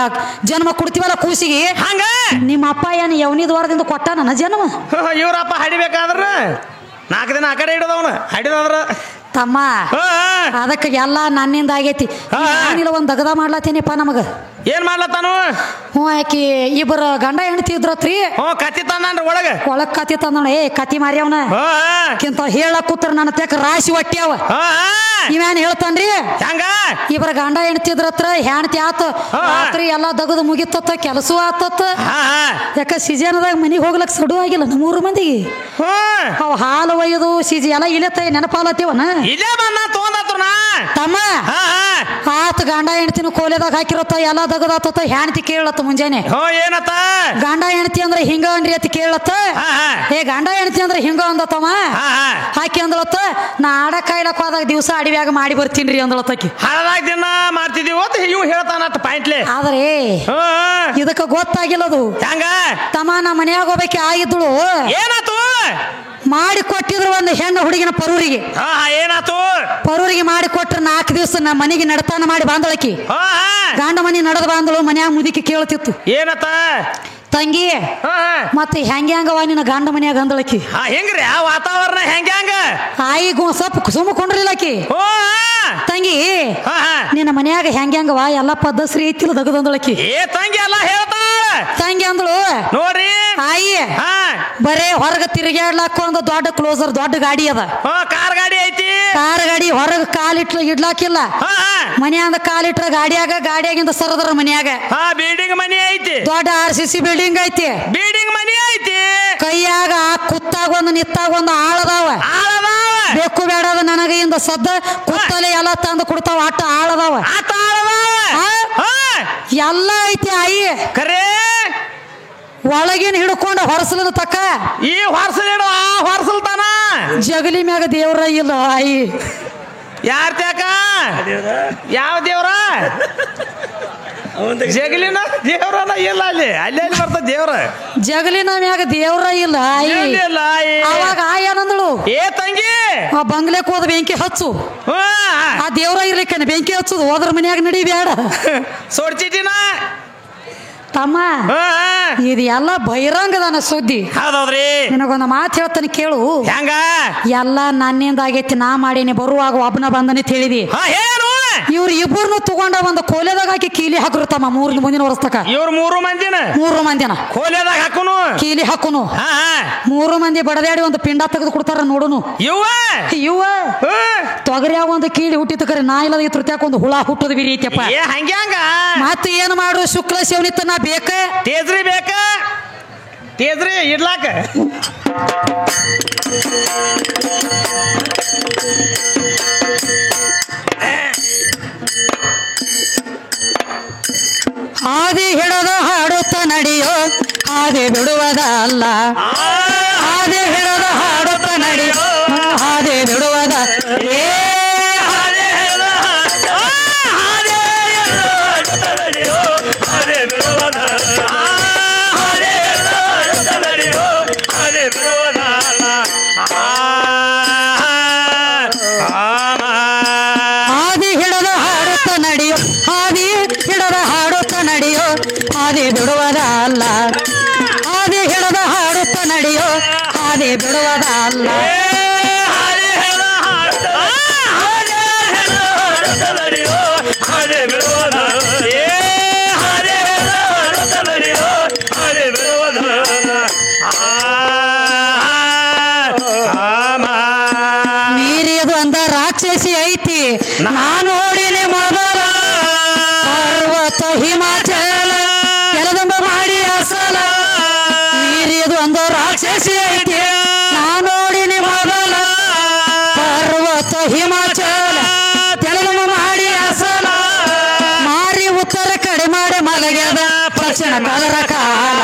ಜನ್ಮ ಕೊಡ್ತೀವಲ್ಲ ಕೂಸಿಗೆ ಹಂಗ ನಿಮ್ಮ ಅಪ್ಪ ಏನು ಯವನಿ ದ್ವಾರದಿಂದ ಕೊಟ್ಟ ನನ್ನ ಜನ್ಮ ಇವ್ರಪ್ಪ ಹಡಿಬೇಕಾದ್ರ 4 ದಿನ ಆ ಕಡೆ ಹಿಡಿದವನು ಹಡಿದಾದ್ರ ತಮ್ಮ ಅದಕ್ಕೆ ಎಲ್ಲ ನನ್ನಿಂದ ಆಗೈತಿ ನಾನಿಲ್ಲ ಒಂದ್ ದಗದ ಮಾಡ್ಲತ್ತೀನಿಪ್ಪ ನಮಗ ಏನ್ ಮಾಡ್ಲತ್ತಾನು ಆಕಿ ಇಬ್ಬರು ಗಂಡ ಹೆಂಡತಿ ಇದ್ರತ್ರಿ ಕತ್ತಿ ತಂದ್ರಿ ಒಳಗ್ ಕತ್ತಿ ತಂದ ಕತ್ತಿ ಮಾರ್ಯವನ ಹೇಳ ಕೂತ್ರ ನನ್ನ ತೆಕ್ ರಾಶಿ ಹೊಟ್ಟ್ಯಾವ ಇವೇನ್ ಹೇಳ್ತಾನ್ರಿ ಹಂಗ ಇಬ್ಬರ ಗಂಡ ಹೆಂಡತಿ ಇದ್ರತ್ರ ಹೆಂಡತಿ ಆತ ರಾತ್ರಿ ಎಲ್ಲಾ ದಗದು ಮುಗಿತತ್ತ ಕೆಲಸ ಆತತ್ತ ಯಾಕ ಸಿಜನದಾಗ ಮನಿಗ್ ಹೋಗ್ಲಕ್ ಸಡು ಆಗಿಲ್ಲ ನಮ್ಮೂರು ಮಂದಿಗೆ ಅವ್ ಹಾಲು ಒಯ್ದು ಸಿಜಿ ಎಲ್ಲ ಇಲ್ಲತ್ತ ನೆನಪಾಲತ್ತೀವನ ತಮ್ಮ ಆತ ಗಂಡ ಹೆಂಡತಿನ ಕೋಲೆದಾಗ ಹಾಕಿರತ್ತ ಎಲ್ಲ ದಗದಾತ ಹೆಂಡತಿ ಕೇಳತ್ತ ಮುಂಜಾನೆ ಏನತ್ತ ಗಂಡ ಹೆಂಡತಿ ಅಂದ್ರೆ ಹಿಂಗ ಅನ್ರಿ ಅತಿ ಕೇಳತ್ತ ಗಂಡ ಹೆಂಡತಿ ಅಂದ್ರೆ ಹಿಂಗ ಅಂದತ್ತಮ್ಮ ಹಾಕಿ ಅಂದಳತ್ತ ನಾ ಆಡ ಕಾಯ್ಲಕ್ ಹೋದಾಗ ದಿವಸ ಅಡಿವ್ಯಾಗ ಮಾಡಿ ಬರ್ತೀನ್ರಿ ಅಂದಳತ್ತಕಿ ಹಾಳದಾಗ ದಿನ ಮಾಡ್ತಿದೀವಿ ಇವ್ ಹೇಳ್ತಾನ ಪಾಯಿಂಟ್ಲೆ ಆದ್ರೆ ಇದಕ್ಕ ಗೊತ್ತಾಗಿಲ್ಲದು ಹಂಗ ತಮ್ಮ ನಾ ಮನ್ಯಾಗ ಹೋಗ್ಬೇಕೆ ಆಗಿದ್ದಳು ಏನಾತು ಮಾಡಿ ಕೊಟ್ಟಿದ್ರು ಒಂದು ಹೆಣ್ಣು ಹುಡುಗಿನ ಪರೂರಿಗೆ ಏನಾತು ಪರೂರಿಗೆ ಮಾಡಿ ಕೊಟ್ರ 4 ದಿವಸ ನಮ್ಮ ಮನೆಗೆ ನಡತಾನ ಮಾಡಿ ಬಾಂದಳಕಿ ಗಂಡ ಮನಿ ನಡೆದ ಬಾಂದಳು ಮನ್ಯಾಗ ಮುದುಕಿ ಕೇಳ್ತಿತ್ತು ಏನತ್ತ ತಂಗಿ ಮತ್ತೆ ಹೆಂಗ್ಯಾಂಗವ ನಿನ್ನ ಗಂಡ ಮನ್ಯಾಗ ಅಂದಳಕಿ ಹೆಂಗ್ರಿ ಆ ವಾತಾವರಣ ಹೆಂಗ್ಯಾಂಗ ಆಯಿಗೂ ಸ್ವಲ್ಪ ಸುಮ್ಮಕೊಂಡ್ರಿಲ್ಲಕಿ ತಂಗಿ ನಿನ್ನ ಮನ್ಯಾಗ ಹೆಂಗ್ಯಾಂಗವ ಎಲ್ಲ ಪದ್ಧತಿ ಐತಿಲ್ಲ ದಗದಂದಳಕಿ ತಂಗಿ ಎಲ್ಲ ಹೇಳ್ತಾಳ ತಂಗಿ ಅಂದಳು ನೋಡ್ರಿ ಆಯಿ ಬರೇ ಹೊರಗ ತಿರುಗಾಡ್ಲಾಕ ಒಂದು ದೊಡ್ಡ ಕ್ಲೋಸರ್ ದೊಡ್ಡ ಗಾಡಿ ಅದ ಕಾರ್ ಗಾಡಿ ಐತಿ ಕಾರ್ ಗಾಡಿ ಹೊರಗ ಕಾಲಿಟ್ಲ ಇಡ್ಲಾಕಿಲ್ಲ ಮನ್ಯಾಗ ಕಾಲಿಟ್ರ ಗಾಡಿಯಾಗಿಂದ ಸರದ್ರ ಮನ್ಯಾಗ ಬಿಲ್ಡಿಂಗ್ ಮನಿ ಐತಿ ದೊಡ್ಡ RCC ಬಿಲ್ಡಿಂಗ್ ಐತಿ ಬಿಲ್ಡಿಂಗ್ ಮನಿ ಐತಿ ಕೈಯಾಗ ಕುತ್ತಾಗ ಒಂದು ನಿತ್ತಾಗ ಒಂದು ಆಳದಾವ ಬೇಕು ಬೇಡದ ನನಗ ಇಂದ ಸದ್ದ ಕುತ್ತಲೆ ಎಲ್ಲ ತಂದು ಕೊಡ್ತಾವ ಆಟ ಆಳದಾವ ಎಲ್ಲ ಐತಿ ಆಯಿ ಕರೇ ಒಳಗಿನ ಹಿಡ್ಕೊಂಡ ಹೊರಸಲದ ತಕ್ಕ ಈ ಹೊರಸಲಿಡ ಹೊರಸಲ್ತಾನ ಜಗಲಿ ಮ್ಯಾಗ ದೇವ್ರ ಇಲ್ಲ ಆಯಿ ಯಾರ ತ್ಯಾಕ ಯಾವ ದೇವ್ರ ಜಗಲಿನ ದೇವ್ರನ ಇಲ್ಲ ಅಲ್ಲಿ ಅಲ್ಲಿ ಬರ್ತ ದೇವ್ರ ಜಗಲಿನ ಮ್ಯಾಗ ದೇವ್ರ ಇಲ್ಲ ಅವಾಗ ಏನಂದಳು ತಂಗಿ ಆ ಬಂಗ್ಲೆಕ್ ಹೋದ ಬೆಂಕಿ ಹಚ್ಚು ಆ ದೇವ್ರ ಇರ್ಲಿಕ್ಕೇನೆ ಬೆಂಕಿ ಹಚ್ಚುದು ಹೋದ್ರ ಮನ್ಯಾಗ ನಡಿ ಬೇಡ ಸೋಡ್ಚಿಟಿನ ತಮ್ಮ ಇದು ಎಲ್ಲ ಬಹಿರಂಗದಾನ ಸುದ್ದಿ ಹೌದೌದ್ರಿ ನಿನಗೊಂದು ಮಾತು ಹೇಳ್ತಾನೆ ಕೇಳು ಹೆಂಗ ಎಲ್ಲ ನನ್ನಿಂದ ಆಗೈತಿ ನಾ ಮಾಡೀನಿ ಬರುವಾಗ ಒಬ್ಬನ ಬಂದನೆ ತಿಳಿದಿ ಇವ್ರು ಇಬ್ಬರನ್ನು ತಗೊಂಡ ಒಂದು ಕೋಲೆದಾಗ ಹಾಕಿ ಕೀಲಿ ಹಾಕ್ರು ತಮ್ಮ ಮುಂದಿನ ವರ್ಷಕ್ಕ ಇವ್ರು 3 ಮಂದಿನ ಕೋಲೆದಾಗ ಹಾಕುನು ಕೀಲಿ ಹಾಕುನು 3 ಮಂದಿ ಬಡದಾಡಿ ಒಂದು ಪಿಂಡ ತೆಗೆದು ಕೊಡ್ತಾರ ನೋಡುನು ಇವ ತೊಗರಿಯಾಗ ಒಂದು ಕೀಲಿ ಹುಟ್ಟಿತ ಕರೆ ನಾ ಇಲ್ಲದ ತೃತ್ಯಾಕ ಒಂದು ಹುಳ ಹುಟ್ಟದ ಬಿರಿ ಐತಪ್ಪ ಹಂಗ್ಯಾಂಗ ಮತ್ತೆ ಏನು ಮಾಡು ಶುಕ್ಲ ಶಿವನಿತನ ಬೇಕ ತೇಜ್ರಿ ಇಡ್ಲಾಕ ಹಾದಿ ಹಿಡದ ಹಾಡುತ್ತ ನಡೆಯೋ ಹಾದಿ ಬಿಡುವುದ ಅಲ್ಲ ಹಾದಿ ಹಿಡದ ಹಾಡುತ್ತ ಬಿಡುವುದಲ್ಲ ಮೀರಿಯದು ಅಂದ ರಾಕ್ಷಸಿ ಐತಿ ನಾನು ನೋಡಿನಿ ಮೊದಲ ಪರ್ವತ ಹಿಮಾಚಲ ಕೆಲದಂಬ ಮಾಡಿ ಅಸಲ ಮೀರಿಯದು ಅಂದ ರಾಕ್ಷಸಿ ಐತಿ ನಾನು ನೋಡಿನಿ ಮೊದಲ ಪರ್ವತ ಹಿಮಾಚಲ ಕೆಲದಂಬ ಮಾಡಿ ಅಸಲ ಮಾರಿ ಉತ್ತರ ಕಡೆ ಮಾಡಿ ಮಲಗ್ಯದ ತಕ್ಷಣ ಕದರ ಕಾಲ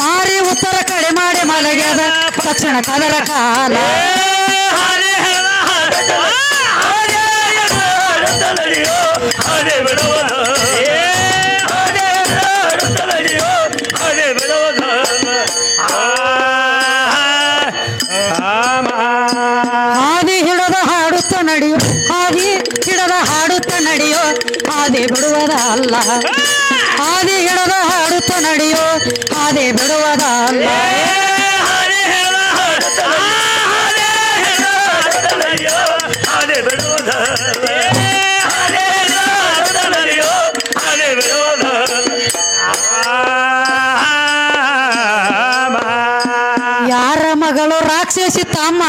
ಮಾರಿ ಉತ್ತರ ಕಡೆ ಮಾಡಿ ಮಲಗ್ಯದ ತಕ್ಷಣ ಕದರ ಕಾಲ ಹಾದಿ ಹಿಡದ ಹಾಡುತ್ತ ನಡೆಯೋ ಹಾದಿ ಹಿಡದ ಹಾಡುತ್ತ ನಡೆಯೋ ಹಾದಿ ಬಿಡುವುದಲ್ಲ ಹಾದಿ ಹಿಡದ ಹಾಡುತ್ತ ನಡೆಯೋ ಹಾದಿ ಬಿಡುವುದಲ್ಲ ಯಾರ ಮಗಳು ರಾಕ್ಷಸಿ ತಮ್ಮ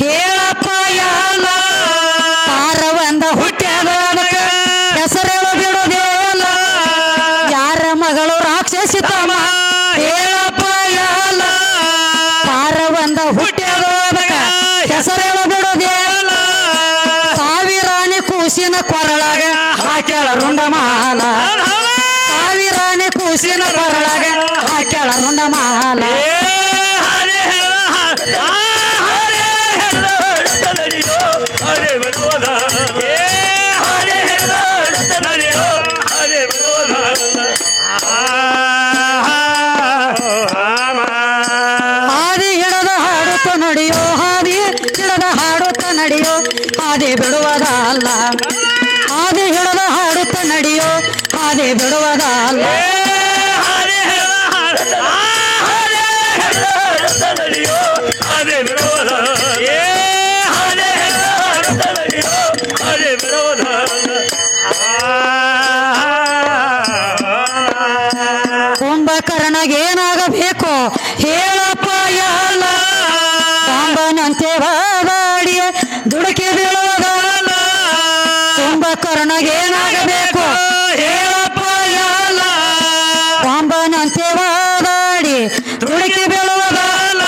ಹೇಳಪ್ಪ ಯಾಲ ಪಾರವಂದ ಹುಟ್ಟ್ಯಾದ ಹೆಸರೇಳ ಬಿಡೋದೇಲ ಯಾರ ಮಗಳು ರಾಕ್ಷಸಿ ತಮ್ಮ ಹೇಳಪ್ಪ ಯಾಲ ಪಾರವಂದ ಹುಟ್ಟ್ಯಾದ ಹೆಸರೇಳ ಬಿಡೋದೇಲ ಸಾವಿರಾಣಿ ಕೂಸಿನ ಕೊರಳಾಗ ಹಾಕ್ಯಾಳ ರುಂಡಮಾಲ ಸಾವಿರಾಣಿ ಕೂಸಿನ ಕೊರಳಾಗ ಹಾಕ್ಯಾಳ ರುಂಡಮಾಲ ಹಾದಿ ಹಿಡದ ಹಾಡುತ್ತ ನಡೆಯೋ ಹಾದಿ ಹಿಡದ ಹಾಡುತ್ತ ನಡೆಯೋ ಹಾದಿ ಬಿಡುವುದಲ್ಲ ಹಾದಿ ಹಿಡದ ಹಾಡುತ್ತ ನಡೆಯೋ ಹಾದಿ ಬಿಡುವುದಲ್ಲ ಕುಂಭಕರ್ಣಗೇನಾಗಬೇಕು ಹೇಳಪ್ಪ ಯಾಲ ಕಾಂಬನಂತೆ ಬಾಡಿ ದುಡುಕಿ ಬೀಳುವುದಲ್ಲ ಕುಂಭಕರ್ಣಗೇನಾಗಬೇಕು ಹೇಳಪ್ಪ ಯಾಲ ಕಾಂಬನಂತೆ ಬಾಡಿ ದುಡುಕಿ ಬೀಳುವುದಲ್ಲ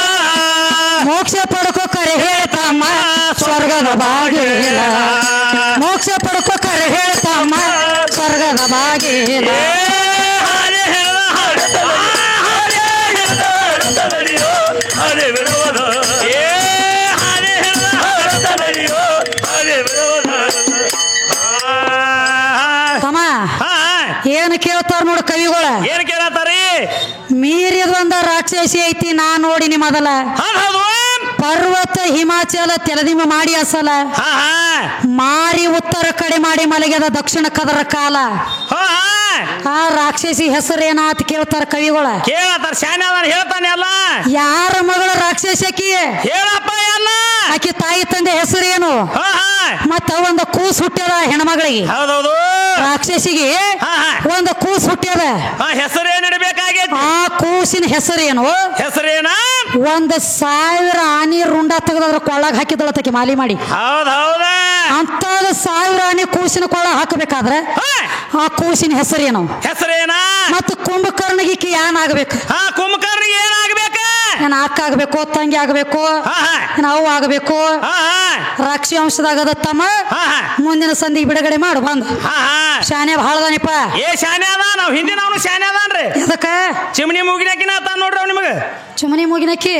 ಮೋಕ್ಷ ಪಡ್ಕೋ ಕರೆ ಹೇಳ್ತಮ್ಮ ಸ್ವರ್ಗದ ಬಾಗಿಲ ಮೋಕ್ಷ ಪಡ್ಕೋ ಕರೆ ಹೇಳ್ತಮ್ಮ ಸ್ವರ್ಗದ ಬಾಗಿಲ ತಮ್ಮ ಏನು ಕೇಳ್ತಾರ ನೋಡು ಕವಿಗಳ ಏನ್ ಕೇಳತ್ತಾರಿ ಮೀರಿದ ಒಂದ ರಾಕ್ಷಸಿ ಐತಿ ನಾ ನೋಡಿನಿ ಮೊದಲ ಪರ್ವತ ಹಿಮಾಚಲ ತೆಲದಿಮ ಮಾಡಿ ಅಸಲ ಮಾರಿ ಉತ್ತರ ಕಡೆ ಮಾಡಿ ಮಲಗ್ಯದ ದಕ್ಷಿಣ ಕದರ ಕಾಲ ಆ ರಾಕ್ಷಸಿ ಹೆಸರೇನಾತ್ ಕೇಳ್ತಾರ ಕವಿಗಳ ಕೇಳತ್ತಾರ ಶಾನೆ ಅದಾನ ಹೇಳ್ತಾನೆ ಅಲ್ಲ ಯಾರ ಮಗಳ ರಾಕ್ಷಸಿ ಆಕಿ ಹೇಳಪ್ಪ ಎಲ್ಲ ಆಕಿ ತಾಯಿ ತಂದೆ ಹೆಸರೇನು ಮತ್ತ ಒಂದು ಕೂಸ್ ಹುಟ್ಟ್ಯದ ಹೆಣ್ಮಗಳಿಗೆ ಹೌದೌದು ರಾಕ್ಷಸಿಗೆ ಒಂದು ಕೂಸ್ ಹುಟ್ಟ್ಯದ ಹೆಸರೇನ್ ಇಡಬೇಕಾಗೈತಿ ಆ ಕೂಸಿನ ಹೆಸರೇನು ಹೆಸರೇನ 1,000 ಆನಿ ರುಂಡ ತೆಗೆದ್ರ ಕೊಳ್ಳಾಗ ಹಾಕಿದಳತಕ್ಕೆ ಮಾಲಿ ಮಾಡಿ ಹೌದೌದ ಅಂತದ 1,000 ಆನಿ ಕೂಸಿನ ಕೊಳ್ಳ ಹಾಕಬೇಕಾದ್ರೆ ಆ ಕೂಸಿನ ಹೆಸರೇನು ಹೆಸರೇನ ಮತ್ತು ಕುಂಭಕರ್ಣಿಗೆ ಏನಾಗಬೇಕು ಕುಂಭಕರ್ಣಿಗೆ ಏನಾಗಬೇಕು ಏನ್ ಅಕ್ಕ ಆಗ್ಬೇಕು ತಂಗಿ ಆಗ್ಬೇಕು ನಾವು ಆಗಬೇಕು ರಾಕ್ಷಿ ಅಂಶದಾಗದ ತಮ್ಮ ಮುಂದಿನ ಸಂದಿಗೆ ಬಿಡುಗಡೆ ಮಾಡು ಬಂದು ಶಾನೆ ಬಹಳದಾನಿಪ್ಪ ಏ ಶಾನೆ ಅದ ನಾವ್ ಹಿಂದಿನವನು ಶಾನೆ ಅದಾನ್ರಿ ಎದಕ್ಕ ಚಿಮಣಿ ಮೂಗಿನಾಕಿನ ತಾನ್ ನೋಡ್ರಿ ಅವ್ ನಿಮಗ ಚಿಮಣಿ ಮೂಗಿನಕ್ಕಿ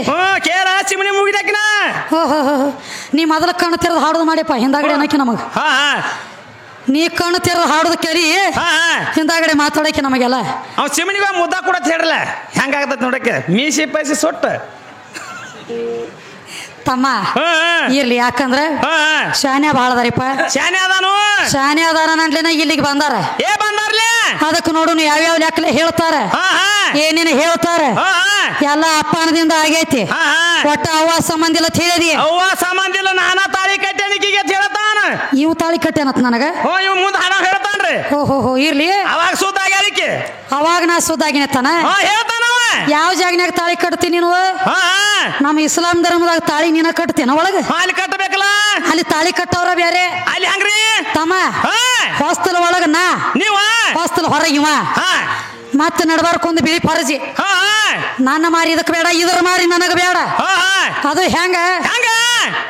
ಕೇಳ ಚಿಮಣಿ ಮೂಗಿನಾಕಿನ ನೀ ಮೊದಲ ಕಣ್ಣು ತೆರೆದು ಹಾಡುದು ಮಾಡಿಪ್ಪ ಹಿಂದಾಗಡೆ ಅನ್ನಕ್ಕೆ ನಮಗ ನೀ ಕಣ್ಣು ತೆರೆದು ಹಾಡುದು ಕೇಳಿ ಹಿಂದಾಗಡೆ ಮಾತಾಡಕ್ಕೆ ನಮಗೆಲ್ಲ ಅವ್ ಚಿಮಣಿಗ ಮುದ್ದ ಕೂಡ ಹೇಳಿಲ್ಲ ಹೆಂಗಾಗತ್ತ ನೋಡಕ್ಕೆ ಮೀಸಿ ಪೈಸಿ ಸೊಟ್ಟ ತಮ್ಮ ಇರ್ಲಿ ಯಾಕಂದ್ರ ಶಾನ್ಯ ಬಾಳ ಅದಾರಿಪ್ಪ ಶಾನೆ ಅದಾನು ಶಾನ್ಯ ಅದಾರ ನಂಟ್ಲಿನ ಇಲ್ಲಿಗೆ ಬಂದಾರ ಬಂದಾರ್ಲಿ ಅದಕ್ಕೆ ನೋಡು ಯಾವ್ಯಾವ ಲೆಕ್ಕಲೆ ಹೇಳ್ತಾರ ಏನೇನು ಹೇಳ್ತಾರ ಎಲ್ಲ ಅಪ್ಪನದಿಂದ ಆಗೈತಿ ಒಟ್ಟ ಅವ್ವ ಸಂಬಂಧ ಇಲ್ಲ ತಿಳಿದಿ ಅವ್ವ ಸಂಬಂಧ ಇಲ್ಲ ನಾನಾ ತಾಳಿ ಕಟ್ಟಣಿಕೆಗೆ ಹೇಳ್ತಾನ ಇವ್ ತಾಳಿ ಕಟ್ಟೇನತ್ ನನಗ ಇವ್ ಮುಂದೆ ಹಣ ಹೇಳ್ತಾನ್ರಿ ಹೋ ಇರ್ಲಿ ಅವಾಗ ಸುದ್ದಾಗ್ಯಾರಿಕೆ ಅವಾಗ ನಾ ಸುದ್ದಾಗಿನತ್ತಾನ ಹೇಳ್ತಾನವ ಯಾವ ಜಾಗನ್ಯಾಗ ತಾಳಿ ಕಟ್ತೀನಿ ನೀನು ನಮ್ಮ ಇಸ್ಲಾಂ ಧರ್ಮದಾಗ ತಾಳಿ ನೀನ ಕಟ್ತೀನ ಒಳಗ ಅಲ್ಲಿ ಕಟ್ಟಬೇಕಲ್ಲ ಅಲ್ಲಿ ತಾಳಿ ಕಟ್ಟವ್ರ ಬೇರೆ ಅಲ್ಲಿ ಹಂಗ್ರಿ ತಮ್ಮ ಹೊಸ್ತಲ ಒಳಗ ನಾ ನೀವ ಹೊಸ್ತಲ ಹೊರಗಿವ ಮತ್ತೆ ನಡ್ಬಾರ್ಕೊಂದು ಬಿಳಿ ಫರಜಿ ನನ್ನ ಮಾರಿ ಇದಕ್ ಬೇಡ ಇದ್ರ ಮಾರಿ ನನಗ ಬೇಡ ಅದು ಹೆಂಗ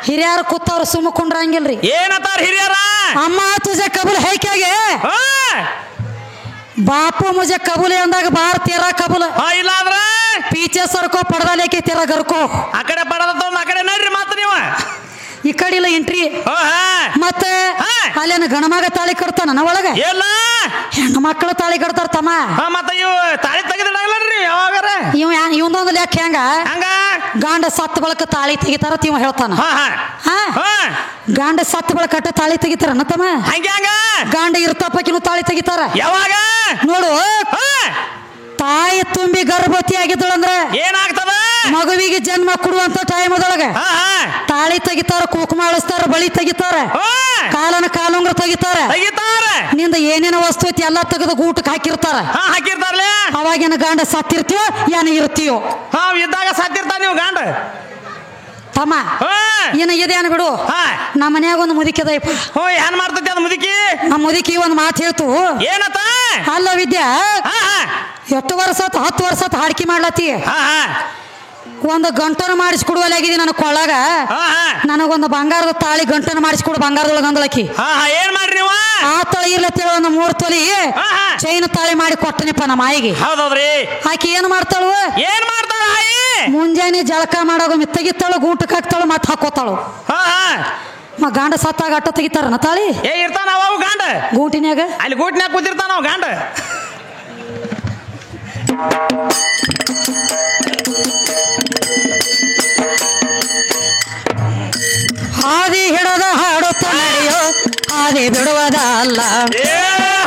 ಹಿರಿಯರು ಕೂತವ್ರು ಸುಮ್ಮ ಕುಂಡ್ರಂಗಿಲ್ರಿ ಏನತ್ತಾರ ಹಿರಿಯರ ಅಮ್ಮ ತುಜೆ ಕಬೂಲ್ ಹೇಗೆ ಬಾಪು ಮುಜೆ ಕಬೂಲೆ ಅಂದಾಗ ಬಾರ್ ತೀರಾ ಕಬೂಲ್ ಇಲ್ಲ ಅಂದ್ರ ಪೀಚೆ ಸರ್ಕೋ ಪಡದಲೇಕೆ ತೀರ ಗರ್ಕೋ ಆ ಕಡೆ ಪಡದ ಆ ಕಡೆ ನಡ್ರಿ ಮಾತ್ರ ನೀವು ಈ ಕಡೆ ಇಲ್ಲ ಎಂಟ್ರಿ ಮತ್ತೆ ಅಲ್ಲೇನ ಗಣಮಗ ತಾಳಿ ಕಟ್ತಾನ ಒಳಗ ಎಲ್ಲ ಹೆಣ್ಣು ಮಕ್ಕಳು ತಾಳಿ ಕಟ್ತಾರ ತಮ್ಮ ಮತ್ತ ಇವ್ ತಾಳಿ ತೆಗೆದಿಡಲ್ರಿ ಯಾವಾಗಾರ ಇವಂದೊಂದು ಲೆಕ್ಕ ಹೆಂಗ ಗಾಂಡ ಸತ್ತ ಬಳಕ ತಾಳಿ ತೆಗಿತಾರ ತಿವ ಹೇಳ್ತಾನ ಗಾಂಡ ಸತ್ತ ಬಳಕ ತಾಳಿ ತೆಗಿತಾರ ತಮ್ಮ ಹಂಗ ಗಾಂಡ ಇರ್ತಪ್ಪಕಿನ ತಾಳಿ ತೆಗಿತಾರ ಯಾವಾಗ ನೋಡು ತಾಯಿ ತುಂಬಿ ಗರ್ಭವತಿ ಆಗಿದ್ದಳಂದ್ರೆ ಏನಾಗ್ತದ ಮಗುವಿಗೆ ಜನ್ಮ ಕೊಡುವಂತ ಟೈಮ್ ಅದೊಳಗ ತಾಳಿ ತೆಗಿತಾರ ಕುಕುಮ ಅಳಿಸ್ತಾರ ಬಳಿ ತೆಗಿತಾರ ಕಾಲನ ಕಾಲುಂಗ್ರ ತೆಗಿತಾರ ನಿಂದ ಏನೇನ ವಸ್ತು ಐತಿ ಎಲ್ಲಾ ತೆಗೆದು ಗೂಟಕ್ಕೆ ಹಾಕಿರ್ತಾರ ಅವಾಗೇನ ಗಾಂಡ ಸತ್ತಿರ್ತೀವೋ ಏನ ಇರ್ತೀವೋ ಇದ್ದಾಗ ಸತ್ತಿರ್ತಾರ ನೀವು ಗಾಂಡ ತಮ್ಮ ಏನ ಇದೇನು ಬಿಡು ನಮ್ಮ ಮನ್ಯಾಗ ಒಂದು ಮುದುಕಿ ಅದೈಪ ಏನ್ ಮಾಡ್ತೈತಿ ಅದ್ ಮುದುಕಿ ನಮ್ಮ ಮುದುಕಿ ಒಂದು ಮಾತು ಹೇಳ್ತು ಏನತ್ತ ಅಲ್ಲ ವಿದ್ಯಾ ಎಷ್ಟು ವರ್ಷ 10 ವರ್ಷ ಹಾಡ್ಕಿ ಮಾಡ್ಲತ್ತಿ ಒಂದು ಗಂಟನ ಮಾಡಿಸ್ಕೊಡುವಲ್ಲಾಗಿದಿ ನನ್ನ ಕೊಳ್ಳಾಗ ನನಗೊಂದು ಬಂಗಾರದ ತಾಳಿ ಗಂಟನ ಮಾಡಿಸ್ಕೊಡು ಬಂಗಾರದೊಳಗ ಅಂದಳಕಿ ಏನ್ ಮಾಡ್ರಿ ನೀವು ಆ ತಳಿ ಇರ್ಲತ್ತೇಳ ಒಂದು 3 ತೊಲಿ ಚೈನ್ ತಾಳಿ ಮಾಡಿ ಕೊಟ್ಟನಿಪ್ಪ ನಮ್ಮ ಆಯಿಗೆ ಹೌದೌದ್ರಿ ಆಕಿ ಏನ್ ಮಾಡ್ತಾಳು ಮುಂಜಾನೆ ಜಳಕ ಮಾಡಾಗ ಮಿತ್ತಗಿತ್ತಾಳು ಗೂಟಕ್ಕೆ ಹಾಕ್ತಾಳು ಮತ್ತೆ ಹಾಕೋತಾಳು ಗಾಂಡ ಸತ್ತಾಗ ಅಟ್ಟ ತೆಗಿತಾರ ತಾಳಿ ಇರ್ತಾನ ಅವ ಗಾಂಡ ಗೂಟಿನ್ಯಾಗ ಅಲ್ಲಿ ಗೂಟಿನ್ಯಾಗ ಕೂತಿರ್ತಾನ ಅವ ಗಾಂಡ ಹಾದಿ ಹಿಡದ ಹಾಡುತ್ತ ನಡೆಯೋ ಹಾದಿ ಬಿಡುವುದಲ್ಲ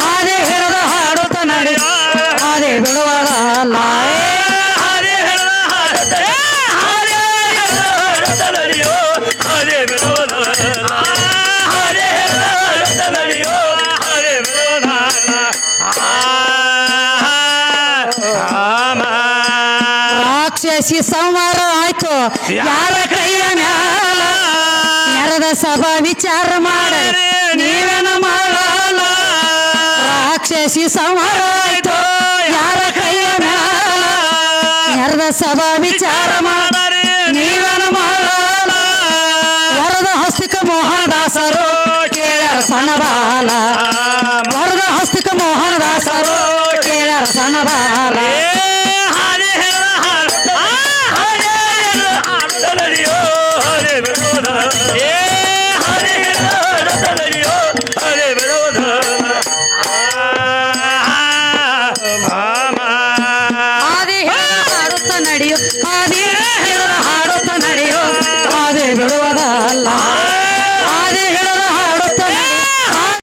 ಹಾದಿ ಹಿಡದ ಹಾಡುತ್ತ ನಡೆಯೋ ಹಾದಿ ಬಿಡುವುದಲ್ಲ ರಾಕ್ಷಸಿ ಸಂವಾರ ಆಯ್ತು ಯಾರ ಕೈಯ ಮ್ಯಾಲ ನೆರದ ಸಭಾ ವಿಚಾರ ಮಾಡ ನೀವೇನ ಮಾಡಲ್ಲ ರಾಕ್ಷಸಿ ಸಂವಾರ ಆಯ್ತು ಯಾರ ಕೈಯ ಮ್ಯಾಲ ನೆರದ ಸಭಾ ವಿಚಾರ ಮಾಡ ನೀವೇನ ಮಾಡಲ್ಲ ವರದ ಹಸ್ತಿಕ ಮೋಹನದಾಸರು ಕೇಳ್ಯಾರ ಸಣ್ಣ ಬಾಲ ವರದ ಹಸ್ತಿಕ ಮೋಹನದಾಸರು ಕೇಳ್ಯಾರ ಸಣ್ಣ ಬಾಲ